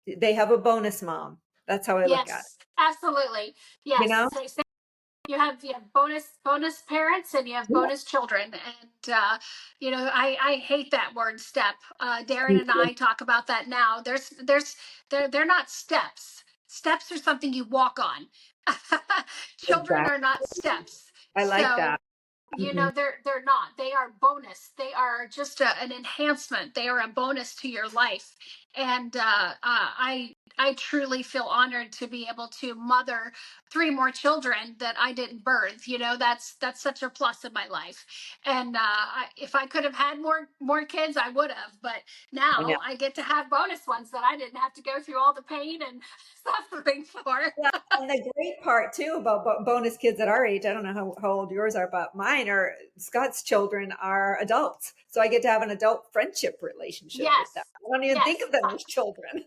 Speaker 1: they have a bonus mom. That's how I look at
Speaker 2: yes, absolutely.
Speaker 1: it, you
Speaker 2: Yes,
Speaker 1: know?
Speaker 2: you have bonus parents and you have
Speaker 1: Yeah.
Speaker 2: bonus children, and I hate that word step. Darren
Speaker 1: Me
Speaker 2: and
Speaker 1: too.
Speaker 2: I talk about that now. They're not steps. Steps are something you walk on. Children are
Speaker 1: Exactly.
Speaker 2: not steps.
Speaker 1: I like
Speaker 2: So
Speaker 1: that. Hmm.
Speaker 2: they're not, they are bonus, they are just an enhancement, they are a bonus to your life. And I truly feel honored to be able to mother three more children that I didn't birth. That's such a plus in my life. And if I could have had more kids, I would have, but
Speaker 1: I know.
Speaker 2: now I get to have bonus ones that I didn't have to go through all the pain and suffering for.
Speaker 1: Well, and the great part too about bonus kids at our age, I don't know how old yours are, but mine are, Scott's children are adults. So I get to have an adult friendship relationship with them.
Speaker 2: Yes,
Speaker 1: I don't even think
Speaker 2: yes.
Speaker 1: of them as children.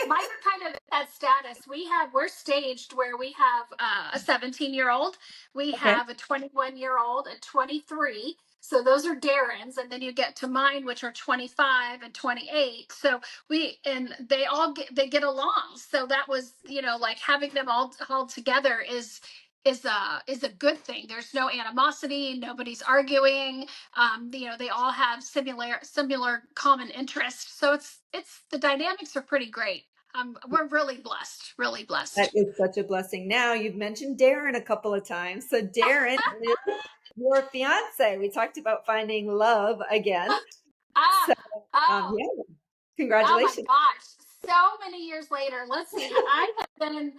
Speaker 2: Mine are kind of at that status. We're staged where we have a 17-year-old, we
Speaker 1: Okay.
Speaker 2: have a 21-year-old, a 23. So those are Darren's, and then you get to mine, which are 25 and 28. So they get along. So that was, like having them all together is a good thing. There's no animosity, nobody's arguing. They all have similar common interests. So it's the dynamics are pretty great. We're really blessed, really
Speaker 1: That
Speaker 2: blessed.
Speaker 1: is such a blessing. Now you've mentioned Darren a couple of times. So Darren your fiance. We talked about finding love again.
Speaker 2: Ah,
Speaker 1: So,
Speaker 2: oh,
Speaker 1: yeah,
Speaker 2: oh my
Speaker 1: congratulations.
Speaker 2: gosh. So many years later. Let's see. I have been,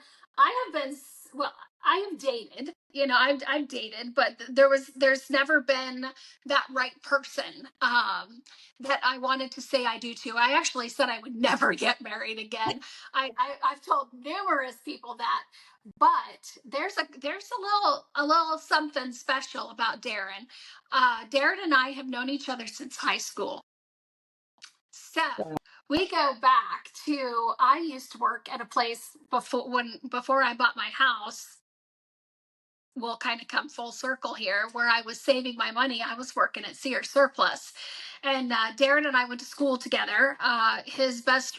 Speaker 2: well, I have dated, I've dated, but there's never been that right person, that I wanted to say I do to. I actually said I would never get married again. I've told numerous people that, but there's a little something special about Darren. Darren and I have known each other since high school. So we go back to, I used to work at a place before I bought my house. We'll kind of come full circle here, where I was saving my money. I was working at Sears Surplus, and Darren and I went to school together.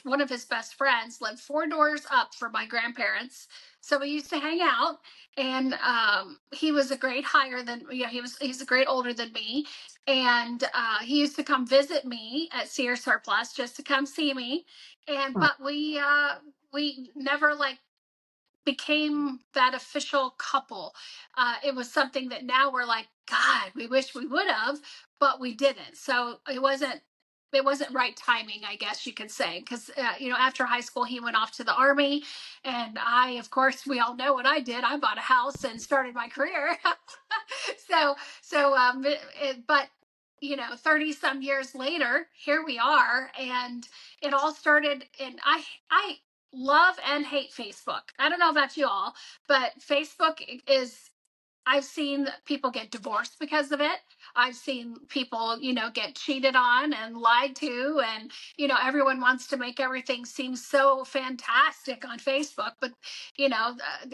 Speaker 2: One of his best friends lived four doors up from my grandparents, so we used to hang out. And he was a grade higher than, he's a grade older than me, and he used to come visit me at Sears Surplus just to come see me. And but we never like became that official couple. It was something that now we're like, God, we wish we would have, but we didn't. So it wasn't right timing, I guess you could say, because after high school he went off to the army, and I, of course, we all know what I did. I bought a house and started my career. But 30 some years later, here we are, and it all started. And I love and hate Facebook. I don't know about you all, but Facebook is, I've seen people get divorced because of it. I've seen people, get cheated on and lied to. And, everyone wants to make everything seem so fantastic on Facebook. But,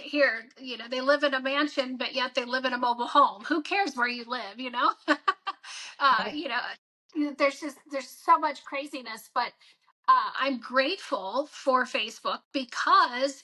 Speaker 2: here, they live in a mansion, but yet they live in a mobile home. Who cares where you live, uh, you know, there's so much craziness, but I'm grateful for Facebook, because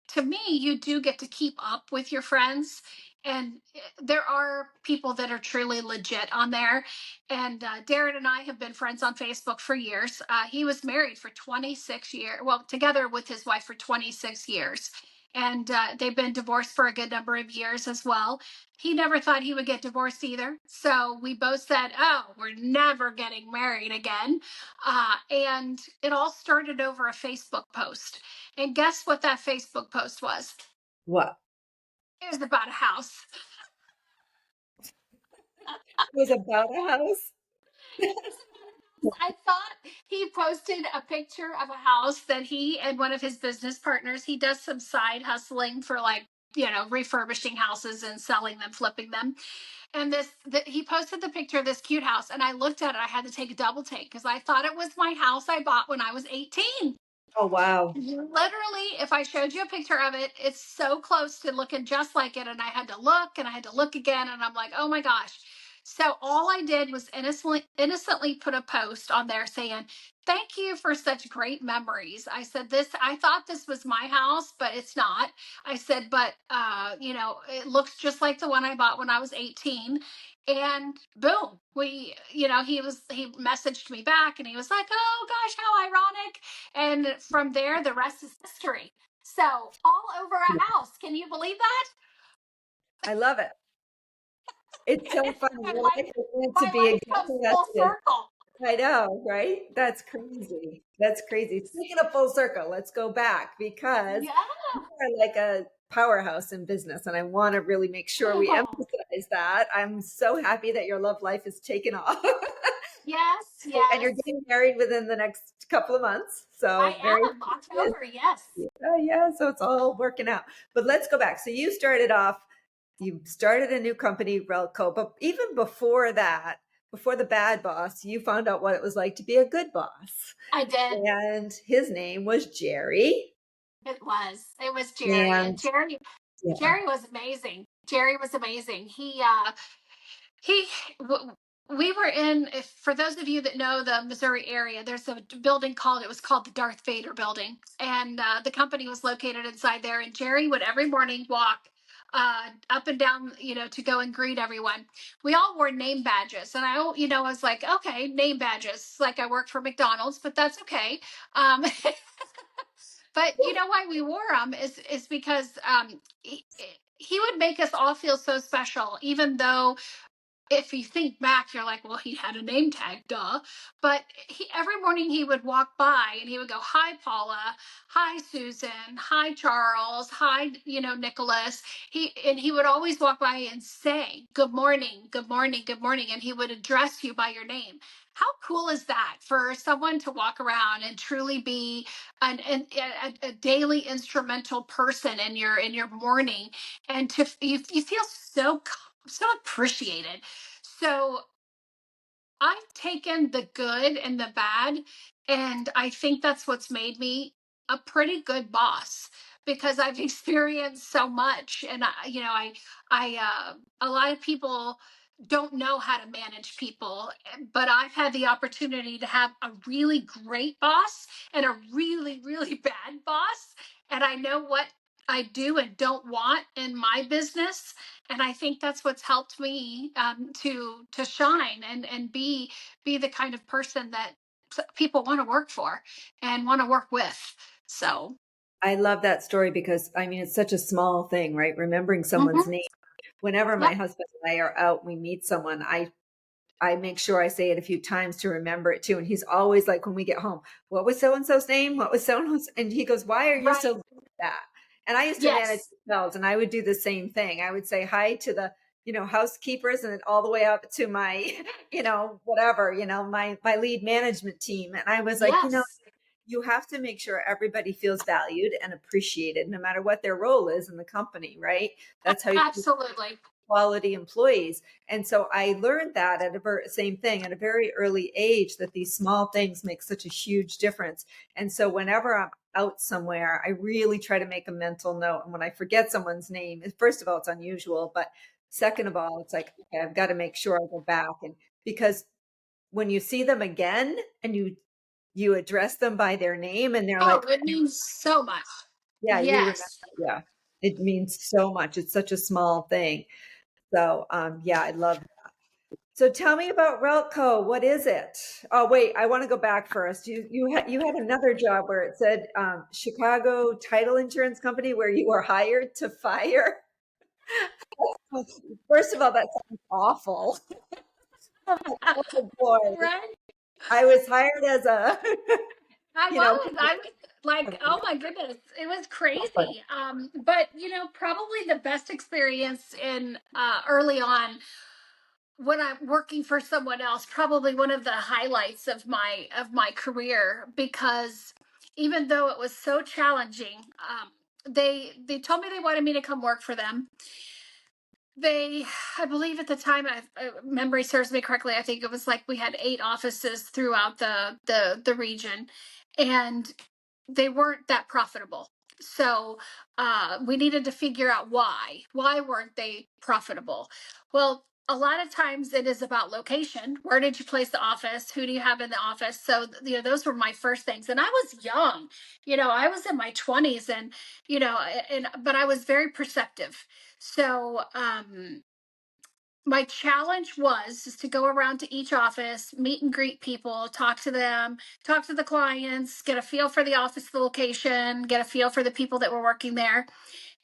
Speaker 2: to me, you do get to keep up with your friends. And there are people that are truly legit on there. And Darren and I have been friends on Facebook for years. He was married for 26 years, well, together with his wife for 26 years. And they've been divorced for a good number of years as well. He never thought he would get divorced either. So we both said, oh, we're never getting married again. And it all started over a Facebook post. And guess what that Facebook post was?
Speaker 1: What?
Speaker 2: It was about a house.
Speaker 1: It was about a house?
Speaker 2: I thought he posted a picture of a house that he and one of his business partners, he does some side hustling for, like, refurbishing houses and selling them, flipping them. And he posted the picture of this cute house, and I looked at it. I had to take a double take because I thought it was my house I bought when I was 18.
Speaker 1: Oh, wow.
Speaker 2: Literally, if I showed you a picture of it, it's so close to looking just like it. And I had to look, and I had to look again. And I'm like, oh my gosh. So all I did was innocently put a post on there saying, thank you for such great memories. I thought this was my house, but it's not. I said, but, it looks just like the one I bought when I was 18. And boom, he messaged me back, and he was like, oh gosh, how ironic. And from there, the rest is history. So all over a house. Can you believe that?
Speaker 1: I love it. It's so funny.
Speaker 2: my
Speaker 1: Your
Speaker 2: life,
Speaker 1: life is meant to
Speaker 2: my
Speaker 1: be
Speaker 2: life comes
Speaker 1: exactly as
Speaker 2: full
Speaker 1: it is.
Speaker 2: circle.
Speaker 1: I know, right? That's crazy. That's crazy. Speaking of full circle, let's go back, because
Speaker 2: Yeah.
Speaker 1: you are like a powerhouse in business, and I want to really make sure we emphasize that. I'm so happy that your love life is taken off.
Speaker 2: Yes,
Speaker 1: And you're
Speaker 2: yes.
Speaker 1: getting married within the next couple of months.
Speaker 2: I
Speaker 1: So very
Speaker 2: am. October, yes.
Speaker 1: yeah, so it's all working out. But let's go back. So you started a new company, RELTCO, but even before that, before the bad boss, you found out what it was like to be a good boss.
Speaker 2: I did.
Speaker 1: And his name was Jerry.
Speaker 2: It was. It was Jerry. And
Speaker 1: And
Speaker 2: Jerry
Speaker 1: yeah.
Speaker 2: Jerry was amazing. Jerry was amazing. He we were in, if for those of you that know the Missouri area, there's a building called, it was called the Darth Vader building, and the company was located inside there. And Jerry would every morning walk up and down, to go and greet everyone. We all wore name badges, and I was like, okay, name badges, like I work for McDonald's, but that's okay. um but why we wore them is because he would make us all feel so special, even though if you think back, you're like, well, he had a name tag, duh. But every morning he would walk by and he would go, hi, Paula. Hi, Susan. Hi, Charles. Hi, Nicholas. He would always walk by and say, good morning, good morning, good morning. And he would address you by your name. How cool is that for someone to walk around and truly be a daily instrumental person in your morning, and you feel so appreciated. So I've taken the good and the bad, and I think that's what's made me a pretty good boss because I've experienced so much. And a lot of people don't know how to manage people, but I've had the opportunity to have a really great boss and a really, really bad boss. And I know what I do and don't want in my business, and I think that's what's helped me to shine and be the kind of person that people want to work for and want to work with. So,
Speaker 1: I love that story because I mean, it's such a small thing, right? Remembering someone's
Speaker 2: mhm.
Speaker 1: name. Whenever my
Speaker 2: Yep,
Speaker 1: husband and I are out, we meet someone, I make sure I say it a few times to remember it too. And he's always like, when we get home, what was so and so's name? What was so and so's? And he goes, why are you
Speaker 2: right.
Speaker 1: so good at that? And I used to manage
Speaker 2: Yes,
Speaker 1: hotels and I would do the same thing. I would say hi to the, housekeepers and then all the way up to my, whatever, my lead management team. And I was like,
Speaker 2: yes,
Speaker 1: you have to make sure everybody feels valued and appreciated no matter what their role is in the company, right? That's how you
Speaker 2: absolutely.
Speaker 1: quality employees. And so I learned that at same thing at a very early age, that these small things make such a huge difference. And so whenever I'm out somewhere, I really try to make a mental note. And when I forget someone's name, first of all, it's unusual, but second of all, it's like, okay, I've got to make sure I go back. And because when you see them again and you address them by their name and they're
Speaker 2: Oh,
Speaker 1: like,
Speaker 2: it means so much.
Speaker 1: yeah, you remember,
Speaker 2: Yes.
Speaker 1: yeah, it means so much. It's such a small thing. So, yeah, I love. So tell me about RELTCO. What is it? Oh, wait, I want to go back first. You had another job where it said Chicago Title Insurance Company, where you were hired to fire. First of all, that sounds awful. I'm like, oh boy,
Speaker 2: Right.
Speaker 1: I was hired as a, you know,
Speaker 2: I was like, oh my goodness, it was crazy. But probably the best experience in early on when I'm working for someone else, probably one of the highlights of my career, because even though it was so challenging, they told me they wanted me to come work for them. They, I believe at the time, memory serves me correctly, I think it was like we had 8 offices throughout the region, and they weren't that profitable. So we needed to figure out why. Why weren't they profitable? Well, a lot of times it is about location. Where did you place the office? Who do you have in the office? So those were my first things. And I was young. I was in my 20s, and but I was very perceptive. So my challenge was is to go around to each office, meet and greet people, talk to them, talk to the clients, get a feel for the office, the location, get a feel for the people that were working there,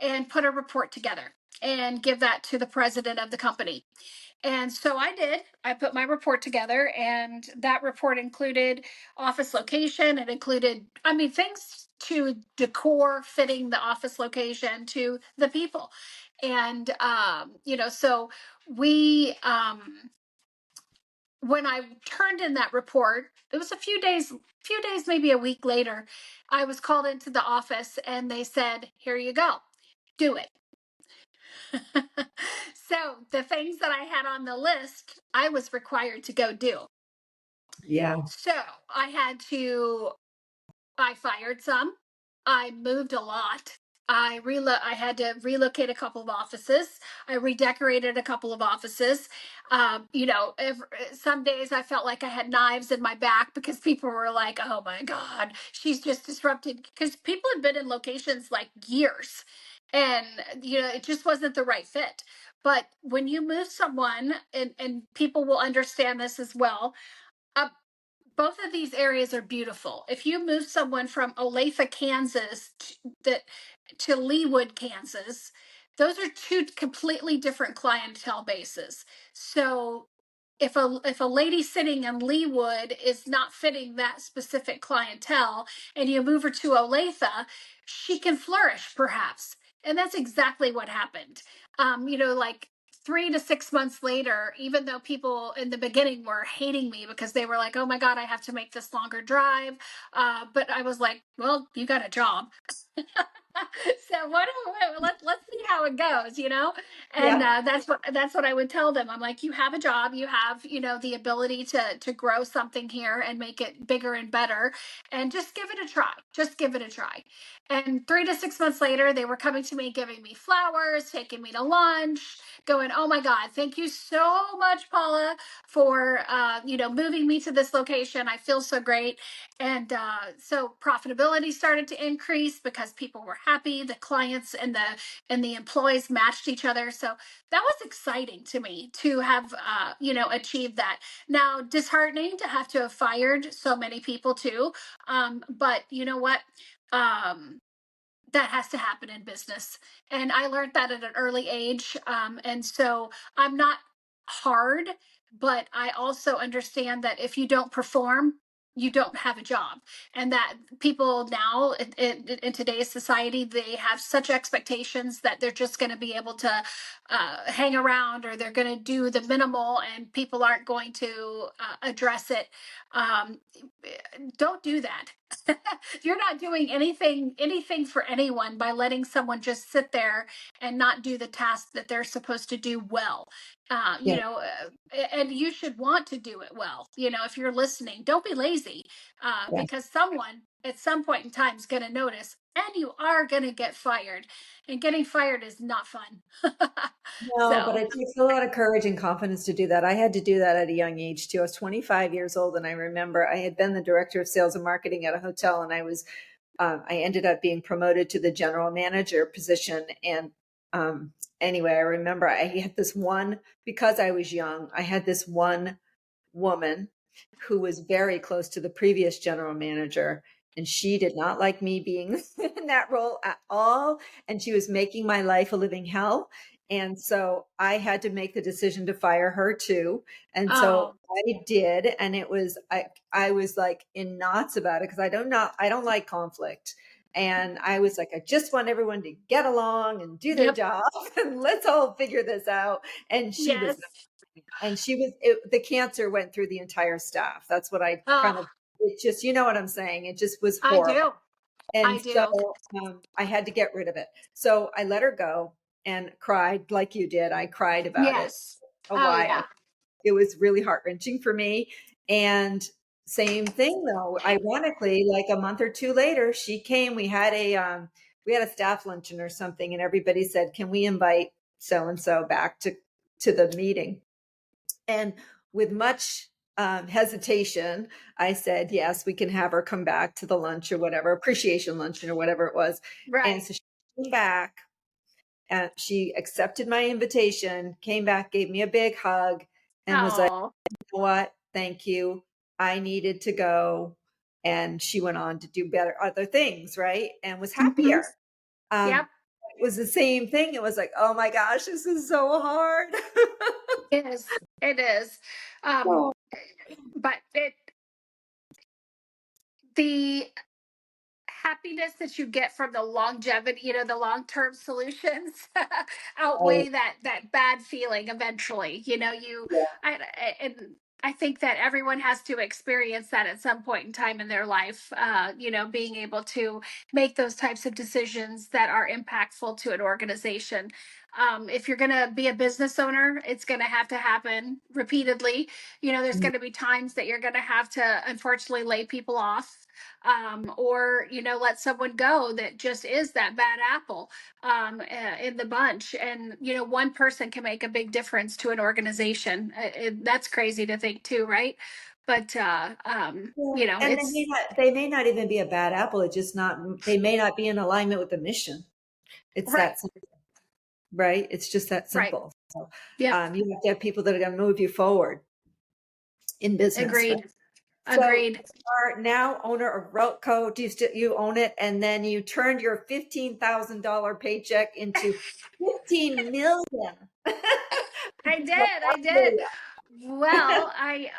Speaker 2: and put a report together and give that to the president of the company. And so I did. I put my report together, and that report included office location. It included, I mean, things to decor fitting the office location to the people. And, so we, when I turned in that report, it was few days, maybe a week later, I was called into the office and they said, here you go, do it. So the things that I had on the list, I was required to go do.
Speaker 1: yeah,
Speaker 2: So I had to, I fired some. I moved a lot. I had to relocate a couple of offices. I redecorated a couple of offices. Some days I felt like I had knives in my back because people were like, "Oh my God, she's just disrupted." Because people had been in locations like years, and it just wasn't the right fit. But when you move someone, and people will understand this as well, uh, both of these areas are beautiful. If you move someone from Olathe, Kansas to Leawood, Kansas, those are two completely different clientele bases. So if a lady sitting in Leawood is not fitting that specific clientele and you move her to Olathe, she can flourish perhaps. And that's exactly what happened. Like 3 to 6 months later, even though people in the beginning were hating me because they were like, oh my God, I have to make this longer drive. But I was like, well, you got a job. So let's see how it goes, and
Speaker 1: Yeah.
Speaker 2: that's what I would tell them. I'm like, you have a job, you have the ability to grow something here and make it bigger and better, and just give it a try. Just give it a try. And 3 to 6 months later, they were coming to me, giving me flowers, taking me to lunch, going, oh my God, thank you so much, Paula, for moving me to this location. I feel so great. And so profitability started to increase because people were happy. The clients and the employees matched each other. So that was exciting to me to have achieved that. Now, disheartening to have to have fired so many people too. But you know what? That has to happen in business. And I learned that at an early age. And so I'm not hard, but I also understand that if you don't perform, you don't have a job. And that people now in today's society, they have such expectations that they're just going to be able to hang around, or they're going to do the minimal and people aren't going to address it. Um, don't do that. You're not doing anything for anyone by letting someone just sit there and not do the task that they're supposed to do well.
Speaker 1: Yeah.
Speaker 2: And you should want to do it well. If you're listening, don't be lazy,
Speaker 1: Yeah.
Speaker 2: because someone at some point in time is going to notice, and you are going to get fired. And getting fired is not fun.
Speaker 1: No, but
Speaker 2: So,
Speaker 1: it takes a lot of courage and confidence to do that. I had to do that at a young age too. I was 25 years old, and I remember I had been the director of sales and marketing at a hotel, and I ended up being promoted to the general manager position. And anyway, I remember I had this one, because I was young, I had this one woman who was very close to the previous general manager, and she did not like me being in that role at all, and she was making my life a living hell. And so I had to make the decision to fire her too. And so
Speaker 2: oh,
Speaker 1: I did, and I was like in knots about it, because I don't like conflict. And I was like, I just want everyone to get along and do their
Speaker 2: yep,
Speaker 1: job and let's all figure this out. And she was,
Speaker 2: yes,
Speaker 1: the cancer went through the entire staff. That's what I kind
Speaker 2: oh,
Speaker 1: of, it just, you know what I'm saying? It just was
Speaker 2: I
Speaker 1: horrible.
Speaker 2: do, I
Speaker 1: And so
Speaker 2: do,
Speaker 1: I had to get rid of it. So I let her go and cried like you did. I cried about it
Speaker 2: yes,
Speaker 1: a
Speaker 2: oh yeah,
Speaker 1: while. It was really heart wrenching for me. And same thing though, ironically, like a month or two later, she came, we had a staff luncheon or something, and everybody said, can we invite so-and-so back to the meeting? And with much hesitation, I said, yes, we can have her come back to the lunch or whatever, appreciation luncheon or whatever it was. And
Speaker 2: right,
Speaker 1: so she came back, and she accepted my invitation, came back, gave me a big hug, and was like,
Speaker 2: oh,
Speaker 1: you know what? Thank you. I needed to go. And she went on to do better other things, right? And was
Speaker 2: hmm,
Speaker 1: happier. Um,
Speaker 2: yep,
Speaker 1: it was the same thing. It was like, oh my gosh, this is so hard.
Speaker 2: it is, um,
Speaker 1: Oh,
Speaker 2: but the happiness that you get from the longevity, the long-term solutions
Speaker 1: right.
Speaker 2: outweigh that bad feeling eventually. And I think that everyone has to experience that at some point in time in their life. Being able to make those types of decisions that are impactful to an organization. If you're going to be a business owner, it's going to have to happen repeatedly. There's
Speaker 1: Yeah.
Speaker 2: going to be times that you're going to have to unfortunately lay people off, or let someone go that just is that bad apple in the bunch. And one person can make a big difference to an organization. That's crazy to think too, right? But
Speaker 1: Yeah. And
Speaker 2: it's
Speaker 1: they may not even be a bad apple. It's just not, they may not be in alignment with the mission. It's
Speaker 2: right,
Speaker 1: that simple, right? It's just that
Speaker 2: right,
Speaker 1: simple.
Speaker 2: yep,
Speaker 1: You have to have people that are going to move you forward in business, right?
Speaker 2: agreed,
Speaker 1: So
Speaker 2: Agreed.
Speaker 1: you are now owner of RELTCO. Do you still you own it? And then you turned your $15,000 paycheck into 15 million.
Speaker 2: I did. I did. Well, I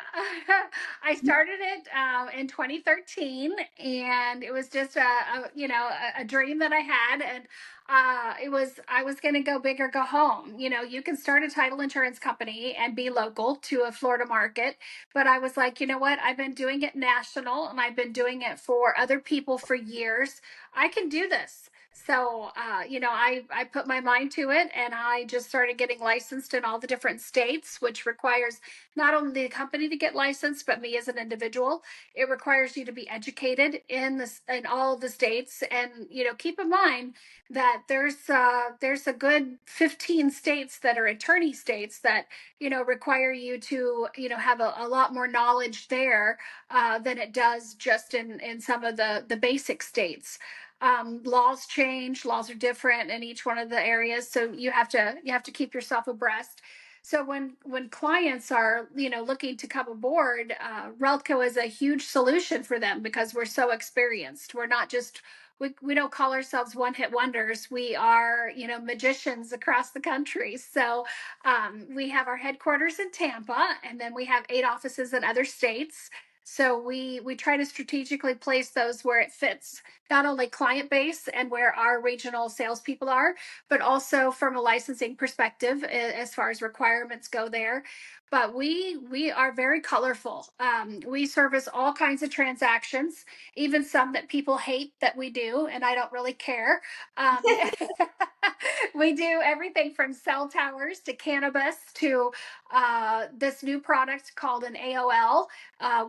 Speaker 2: I started it in 2013, and it was just a dream that I had, and I was going to go big or go home. You know, you can start a title insurance company and be local to a Florida market, but I was like, you know what? I've been doing it national, and I've been doing it for other people for years. I can do this. So, I put my mind to it, and I just started getting licensed in all the different states, which requires not only the company to get licensed, but me as an individual. It requires you to be educated in all of the states, and keep in mind that there's a good 15 states that are attorney states that require you to have a lot more knowledge there than it does just in some of the basic states. Laws change, laws are different in each one of the areas, so you have to keep yourself abreast. So when clients are looking to come aboard, Reltco is a huge solution for them because we're so experienced. We're not just we don't call ourselves one hit wonders. We are magicians across the country. So we have our headquarters in Tampa, and then we have 8 offices in other states. So we try to strategically place those where it fits not only client base and where our regional salespeople are, but also from a licensing perspective as far as requirements go there. But we are very colorful. We service all kinds of transactions, even some that people hate that we do, and I don't really care. We do everything from cell towers to cannabis to this new product called an AOL,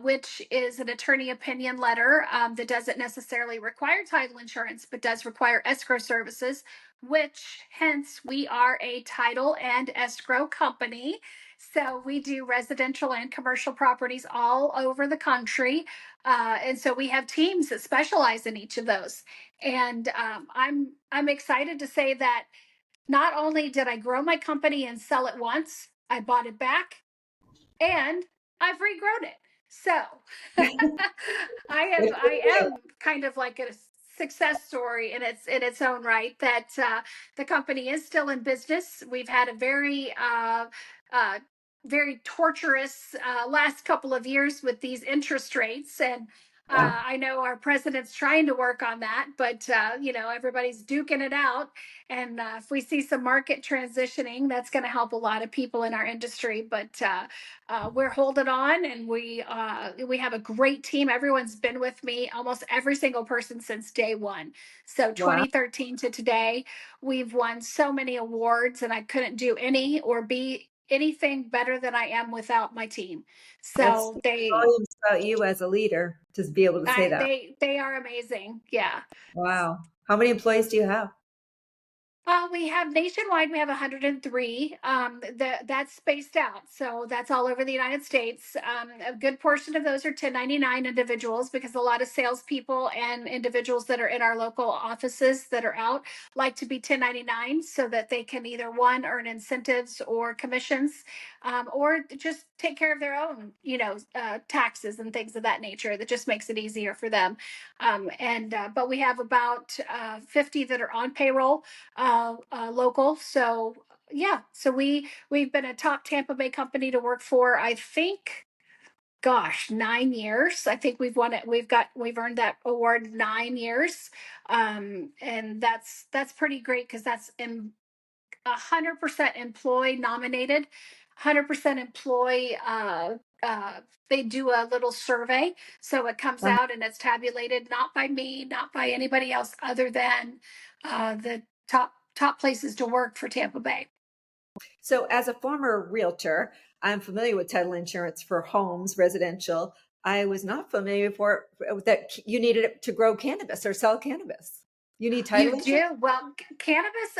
Speaker 2: which is an attorney opinion letter that doesn't necessarily require title insurance, but does require escrow services, which hence we are a title and escrow company. So we do residential and commercial properties all over the country. And so we have teams that specialize in each of those. And I'm excited to say that not only did I grow my company and sell it once, I bought it back and I've regrown it. So I am kind of like a success story in its own right. That the company is still in business. We've had a uh, very torturous last couple of years with these interest rates, and
Speaker 1: Yeah.
Speaker 2: I know our president's trying to work on that, but everybody's duking it out. And if we see some market transitioning, that's going to help a lot of people in our industry. But we're holding on, and we have a great team. Everyone's been with me, almost every single person since day one. So
Speaker 1: Wow.
Speaker 2: 2013 to today, we've won so many awards, and I couldn't do any or be anything better than I am without my team.
Speaker 1: That's
Speaker 2: So they
Speaker 1: volumes about you as a leader to be able to say
Speaker 2: I
Speaker 1: that.
Speaker 2: they are amazing. Yeah.
Speaker 1: Wow. How many employees do you have?
Speaker 2: We have nationwide, we have 103. That's spaced out. So that's all over the United States. A good portion of those are 1099 individuals because a lot of salespeople and individuals that are in our local offices that are out like to be 1099 so that they can either one, earn incentives or commissions, or just take care of their own, taxes and things of that nature. That just makes it easier for them. But we have about 50 that are on payroll local. So yeah, so we've been a top Tampa Bay company to work for. I think, gosh, 9 years. I think we've won it. We've earned that award 9 years, and that's pretty great because that's in 100% employee nominated, 100% employee. They do a little survey, so it comes
Speaker 1: Um,
Speaker 2: out and it's tabulated not by me, not by anybody else other than the top places to work for Tampa Bay.
Speaker 1: So, as a former realtor, I'm familiar with title insurance for homes, residential. I was not familiar for that you needed it to grow cannabis or sell cannabis. You need title
Speaker 2: You
Speaker 1: insurance?
Speaker 2: do. Well, cannabis,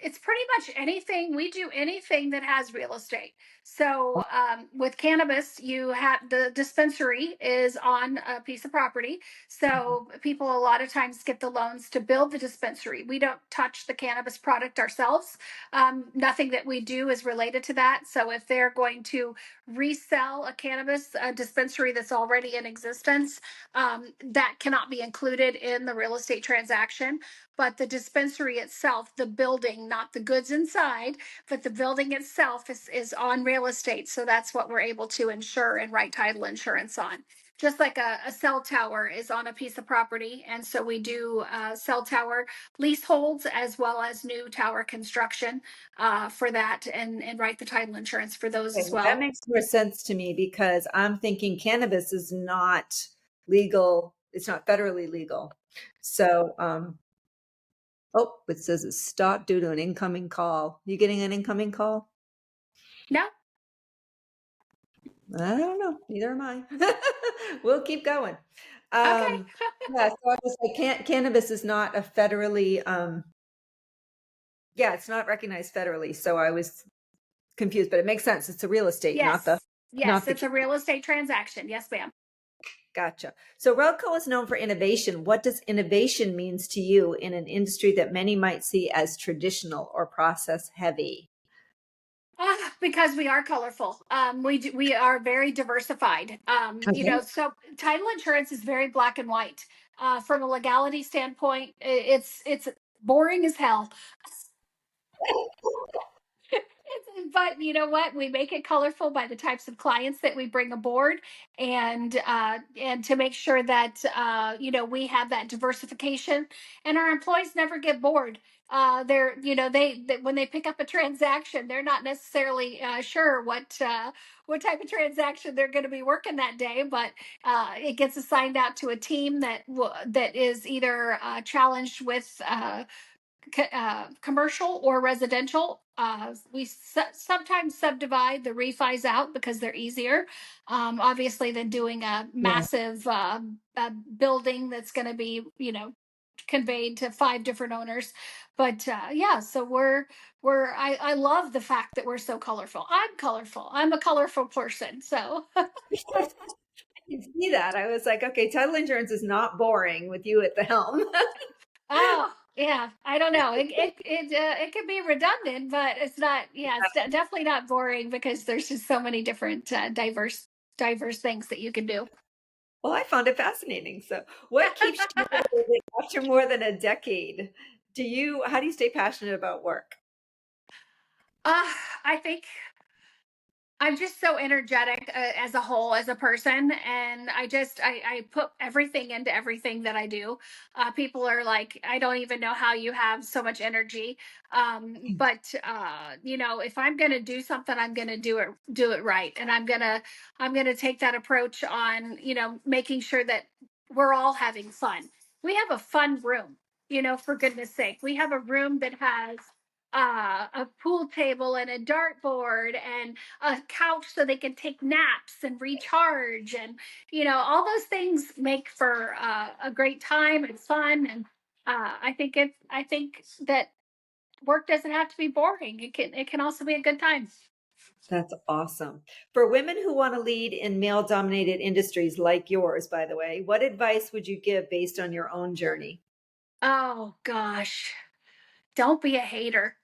Speaker 2: it's pretty much anything. We do anything that has real estate. So with cannabis, you have the dispensary is on a piece of property. So people a lot of times get the loans to build the dispensary. We don't touch the cannabis product ourselves. Nothing that we do is related to that. So if they're going to resell a cannabis dispensary that's already in existence, that cannot be included in the real estate transaction. But the dispensary itself, the building, not the goods inside, but the building itself is on real estate. So that's what we're able to insure and write title insurance on. Just like a cell tower is on a piece of property. And so we do cell tower leaseholds as well as new tower construction for that and write the title insurance for those
Speaker 1: Okay,
Speaker 2: as
Speaker 1: well, that
Speaker 2: well.
Speaker 1: makes more sense to me because I'm thinking cannabis is not legal. It's not federally legal. So, oh, it says it's stopped due to an incoming call. You getting an incoming call?
Speaker 2: No?
Speaker 1: I don't know. Neither am I. We'll keep going.
Speaker 2: Okay.
Speaker 1: Yeah, so I was like, cannabis is not a federally, yeah, it's not recognized federally. So I was confused, but it makes sense. It's a real estate, not the,
Speaker 2: Yes. Yes,
Speaker 1: not the.
Speaker 2: it's a real estate transaction. Yes, ma'am.
Speaker 1: Gotcha. So RELTCO is known for innovation. What does innovation means to you in an industry that many might see as traditional or process heavy?
Speaker 2: Because we are colorful. We are very diversified.
Speaker 1: Okay.
Speaker 2: So title insurance is very black and white. From a legality standpoint, it's boring as hell. But you know what? We make it colorful by the types of clients that we bring aboard, and to make sure that we have that diversification, and our employees never get bored. They when they pick up a transaction, they're not necessarily sure what type of transaction they're going to be working that day, but it gets assigned out to a team that is either challenged with commercial or residential. We sometimes subdivide the refis out because they're easier, obviously, than doing a
Speaker 1: Yeah,
Speaker 2: massive building that's going to be, conveyed to 5 different owners. But yeah, so I love the fact that we're so colorful. I'm colorful. I'm a colorful person. So
Speaker 1: I can see that. I was like, okay, title insurance is not boring with you at the helm.
Speaker 2: oh yeah, I don't know. It can be redundant, but it's not. Yeah, it's definitely not boring because there's just so many different diverse things that you can do.
Speaker 1: Well, I found it fascinating. So, what keeps you motivated after more than a decade? How do you stay passionate about work?
Speaker 2: uh, I think I'm just so energetic as a whole, as a person, and I put everything into everything that I do. People are like, I don't even know how you have so much energy. But if I'm gonna do something, I'm gonna do it right, and I'm gonna take that approach on making sure that we're all having fun. We have a fun room, for goodness sake. We have a room that has a pool table and a dartboard and a couch so they can take naps and recharge, and all those things make for a great time and fun. And I think that work doesn't have to be boring. It can also be a good time.
Speaker 1: That's awesome. For women who want to lead in male dominated industries like yours, by the way, what advice would you give based on your own journey?
Speaker 2: Oh gosh, don't be a hater.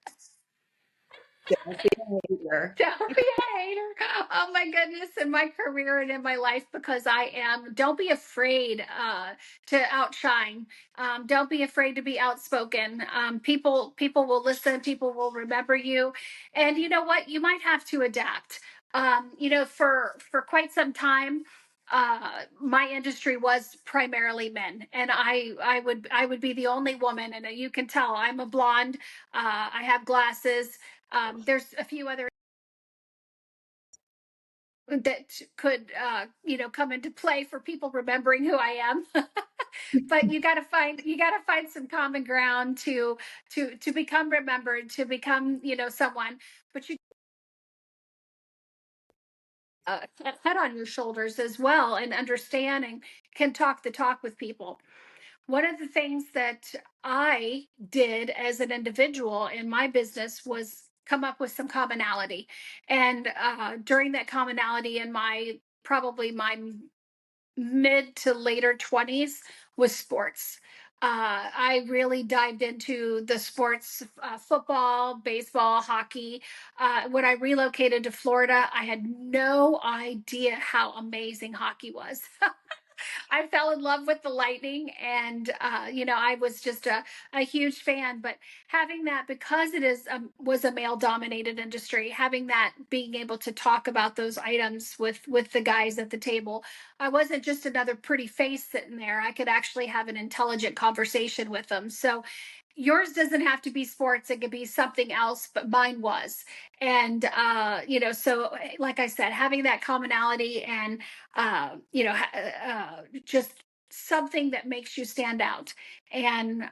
Speaker 1: Don't be a hater.
Speaker 2: Don't be a hater. Oh my goodness, in my career and in my life, because I am. Don't be afraid to outshine. Don't be afraid to be outspoken. People will listen. People will remember you, and you know what? You might have to adapt. For quite some time, my industry was primarily men, and I would be the only woman, and you can tell I'm a blonde. I have glasses. There's a few other that could come into play for people remembering who I am. But you got to find some common ground to become remembered, to become someone. But you head on your shoulders as well, and understand and can talk the talk with people. one of the things that I did as an individual in my business was come up with some commonality. And during that commonality in my probably my mid to later 20s was sports. I really dived into the sports, football, baseball, hockey. When I relocated to Florida, I had no idea how amazing hockey was. I fell in love with the Lightning, and I was just a huge fan. But having that, because it is was a male dominated industry, having that, being able to talk about those items with the guys at the table, I wasn't just another pretty face sitting there. I could actually have an intelligent conversation with them. So yours doesn't have to be sports, it could be something else, but mine was. And so like I said, having that commonality and just something that makes you stand out. And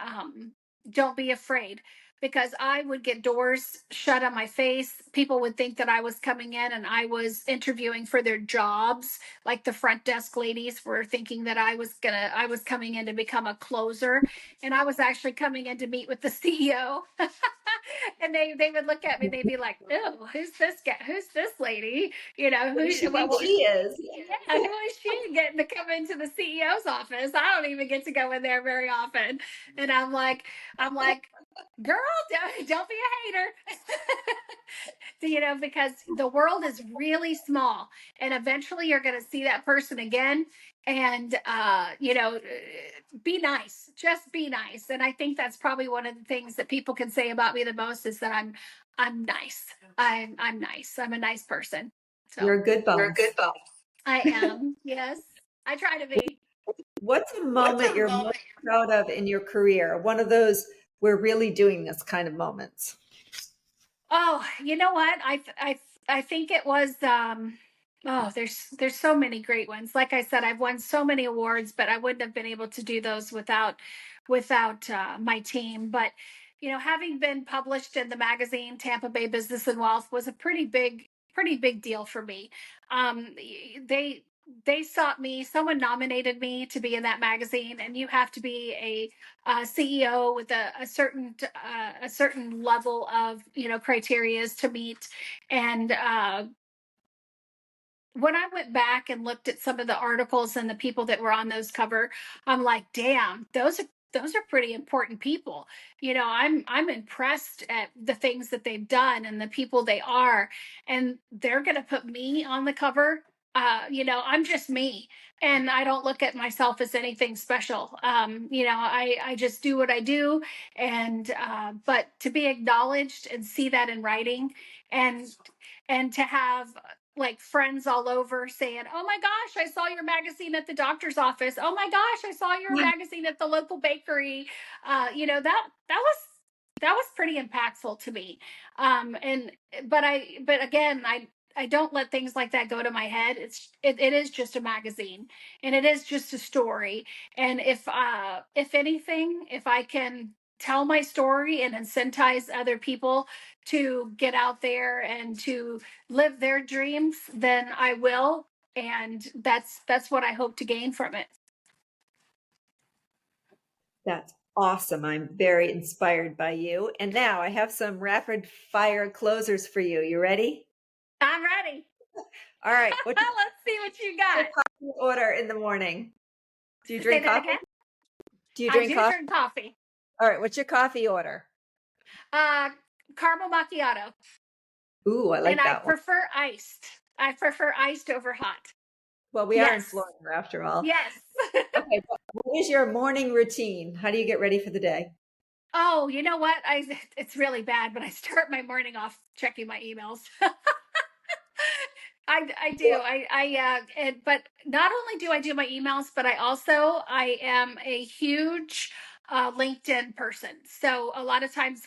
Speaker 2: don't be afraid, because I would get doors shut on my face. People would think that I was coming in and I was interviewing for their jobs. Like the front desk ladies were thinking that I was coming in to become a closer, and I was actually coming in to meet with the CEO. And they would look at me, they'd be like, "Oh, who's this guy? Who's this lady?
Speaker 1: Who does she think
Speaker 2: Well,
Speaker 1: she is?
Speaker 2: yeah, who is she getting to come into the CEO's office? I don't even get to go in there very often." And I'm like, girl, don't be a hater. Because the world is really small, and eventually you're going to see that person again. And be nice, just be nice. And I think that's probably one of the things that people can say about me the most is that I'm nice. I'm nice. I'm a nice person. So
Speaker 1: You're a good
Speaker 2: you're a
Speaker 1: boss.
Speaker 2: good boss. I am. Yes, I try to be.
Speaker 1: What's a
Speaker 2: What's
Speaker 1: moment
Speaker 2: a
Speaker 1: you're most
Speaker 2: moment?
Speaker 1: proud of in your career? One of those we're really doing this kind of moments.
Speaker 2: Oh, you know what? I think it was oh, there's so many great ones. Like I said, I've won so many awards, but I wouldn't have been able to do those without my team. But having been published in the magazine Tampa Bay Business and Wealth was a pretty big deal for me. They they sought me, someone nominated me to be in that magazine, and you have to be a CEO with a certain level of criterias to meet. And when I went back and looked at some of the articles and the people that were on those cover, I'm like, damn, those are pretty important people. I'm impressed at the things that they've done and the people they are, and they're going to put me on the cover. I'm just me, and I don't look at myself as anything special. I just do what I do, and but to be acknowledged and see that in writing, and to have like friends all over saying, "Oh my gosh, I saw your magazine at the doctor's office. Oh my gosh, I saw your magazine at the local bakery." That was pretty impactful to me. And but again, I don't let things like that go to my head. It is just a magazine, and it is just a story. And if anything, if I can tell my story and incentivize other people to get out there and to live their dreams, then I will. And that's what I hope to gain from it.
Speaker 1: That's awesome. I'm very inspired by you. And now I have some rapid fire closers for you. You ready?
Speaker 2: I'm ready.
Speaker 1: All right. What's
Speaker 2: Let's see what you
Speaker 1: your
Speaker 2: got.
Speaker 1: coffee order in the morning? Do you
Speaker 2: Say
Speaker 1: drink
Speaker 2: that
Speaker 1: coffee?
Speaker 2: again.
Speaker 1: Do you
Speaker 2: I
Speaker 1: drink
Speaker 2: do
Speaker 1: coffee?
Speaker 2: drink coffee.
Speaker 1: All right. What's your coffee order?
Speaker 2: Uh, Caramel macchiato,
Speaker 1: Ooh, I
Speaker 2: and
Speaker 1: like
Speaker 2: I
Speaker 1: that one.
Speaker 2: prefer iced. I prefer iced over hot.
Speaker 1: Well, we are in
Speaker 2: Yes.
Speaker 1: Florida after all.
Speaker 2: Yes.
Speaker 1: Okay. What is your morning routine? How do you get ready for the day?
Speaker 2: Oh, you know what? It's really bad, but I start my morning off checking my emails. I do. But not only do I do my emails, but I am a huge LinkedIn person. So a lot of times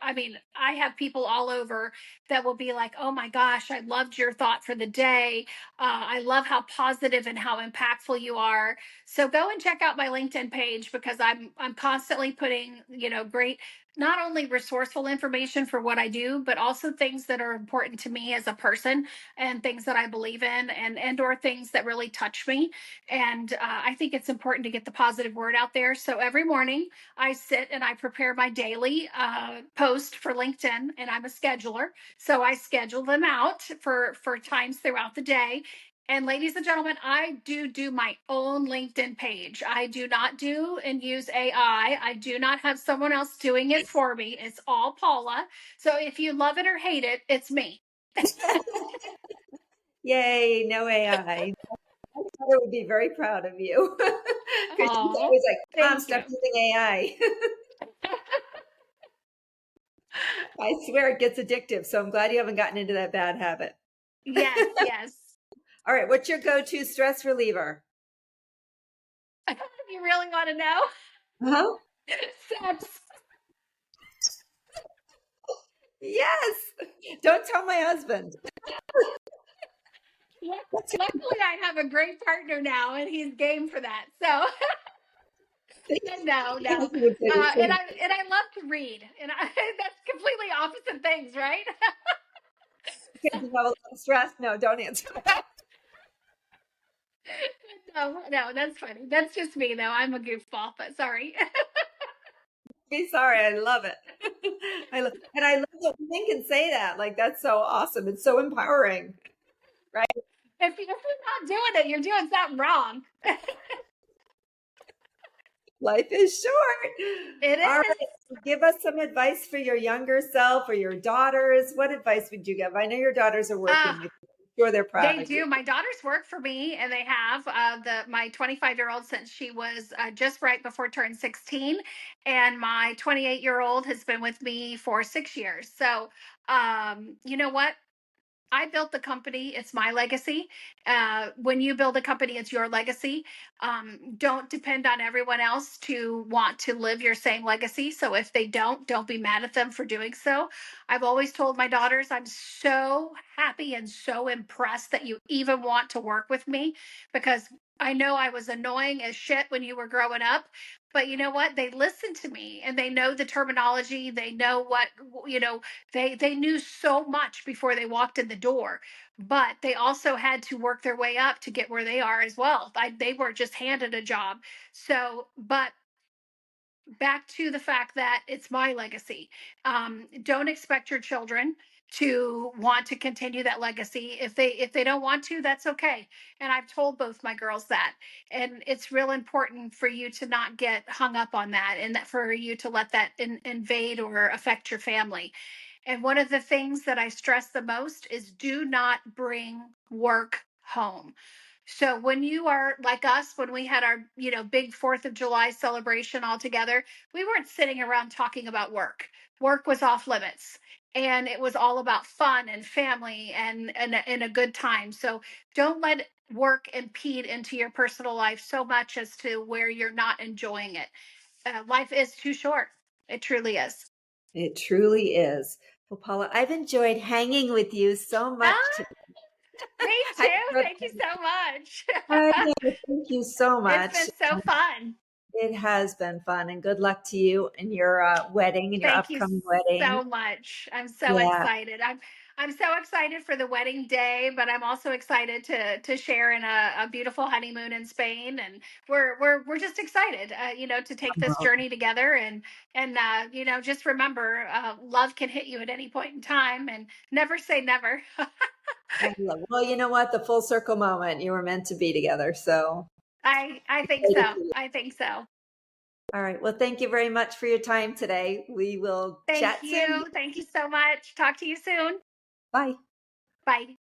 Speaker 2: I mean, I have people all over that will be like, "Oh my gosh, I loved your thought for the day. I love how positive and how impactful you are." So go and check out my LinkedIn page, because I'm constantly putting, great not only resourceful information for what I do, but also things that are important to me as a person and things that I believe in and or things that really touch me. And I think it's important to get the positive word out there. So every morning I sit and I prepare my daily post for LinkedIn, and I'm a scheduler. So I schedule them out for times throughout the day. And ladies and gentlemen, I do my own LinkedIn page. I do not do and use AI. I do not have someone else doing it for me. It's all Paula. So if you love it or hate it, it's me.
Speaker 1: Yay, no AI. My mother would be very proud of you because she's
Speaker 2: Oh,
Speaker 1: always like, Mom,
Speaker 2: thank
Speaker 1: stop
Speaker 2: you.
Speaker 1: using AI. I swear it gets addictive. So I'm glad you haven't gotten into that bad habit.
Speaker 2: Yes, yes.
Speaker 1: All right. What's your go-to stress reliever?
Speaker 2: You really want to know?
Speaker 1: Huh?
Speaker 2: Sex.
Speaker 1: Yes. Don't tell my husband.
Speaker 2: Luckily, I have a great partner now, and he's game for that. So no,
Speaker 1: Yes,
Speaker 2: no.
Speaker 1: he would say the same.
Speaker 2: And I love to read, and that's completely opposite things, right?
Speaker 1: Kids have a lot of stress. No, don't answer that.
Speaker 2: No, no, that's funny. That's just me, though. I'm a goofball, but sorry.
Speaker 1: Be sorry. I love it. And I love that women can say that. Like, that's so awesome. It's so empowering, right?
Speaker 2: If you're not doing it, you're doing something wrong.
Speaker 1: Life is short.
Speaker 2: It
Speaker 1: All
Speaker 2: is.
Speaker 1: right. Give us some advice for your younger self or your daughters. What advice would you give? I know your daughters are
Speaker 2: Uh,
Speaker 1: working with you. I'm sure they're proud
Speaker 2: they
Speaker 1: of you.
Speaker 2: do. My daughters work for me, and they have the my 25-year-old since she was just right before turn 16, and my 28-year-old has been with me for 6 years. So, you know what? I built the company. It's my legacy. When you build a company, it's your legacy. Don't depend on everyone else to want to live your same legacy. So if they don't be mad at them for doing so. I've always told my daughters, I'm so happy and so impressed that you even want to work with me because I know I was annoying as shit when you were growing up. But you know what? They listen to me and they know the terminology. They know what, you know, they knew so much before they walked in the door, but they also had to work their way up to get where they are as well. They weren't just handed a job. So, but back to the fact that it's my legacy. Don't expect your children to want to continue that legacy. If they don't want to, that's okay. And I've told both my girls that. And it's real important for you to not get hung up on that, and that for you to let that invade or affect your family. And one of the things that I stress the most is do not bring work home. So when you are like us, when we had our, big 4th of July celebration all together, we weren't sitting around talking about work. Work was off limits. And it was all about fun and family and a good time. So don't let work impede into your personal life so much as to where you're not enjoying it. Life is too short. It truly is.
Speaker 1: It truly is. Well, Paula, I've enjoyed hanging with you so much
Speaker 2: Ah,
Speaker 1: today.
Speaker 2: me
Speaker 1: I
Speaker 2: too.
Speaker 1: enjoyed-
Speaker 2: Thank you so much.
Speaker 1: I know. Thank you so
Speaker 2: It's
Speaker 1: much.
Speaker 2: been so fun.
Speaker 1: It has been fun, and good luck to you in your wedding and your
Speaker 2: Thank you
Speaker 1: upcoming wedding.
Speaker 2: so much. I'm so
Speaker 1: Yeah,
Speaker 2: excited. I'm so excited for the wedding day, but I'm also excited to share in a beautiful honeymoon in Spain, and we're just excited, to take this
Speaker 1: well,
Speaker 2: journey together, and just remember, love can hit you at any point in time, and never say never.
Speaker 1: well, you know what? The full circle moment. You were meant to be together. So,
Speaker 2: I think
Speaker 1: excited
Speaker 2: so.
Speaker 1: for you.
Speaker 2: I think so.
Speaker 1: All right. Well, thank you very much for your time today. We will
Speaker 2: Thank
Speaker 1: chat soon.
Speaker 2: you. Thank you so much. Talk to you soon.
Speaker 1: Bye.
Speaker 2: Bye.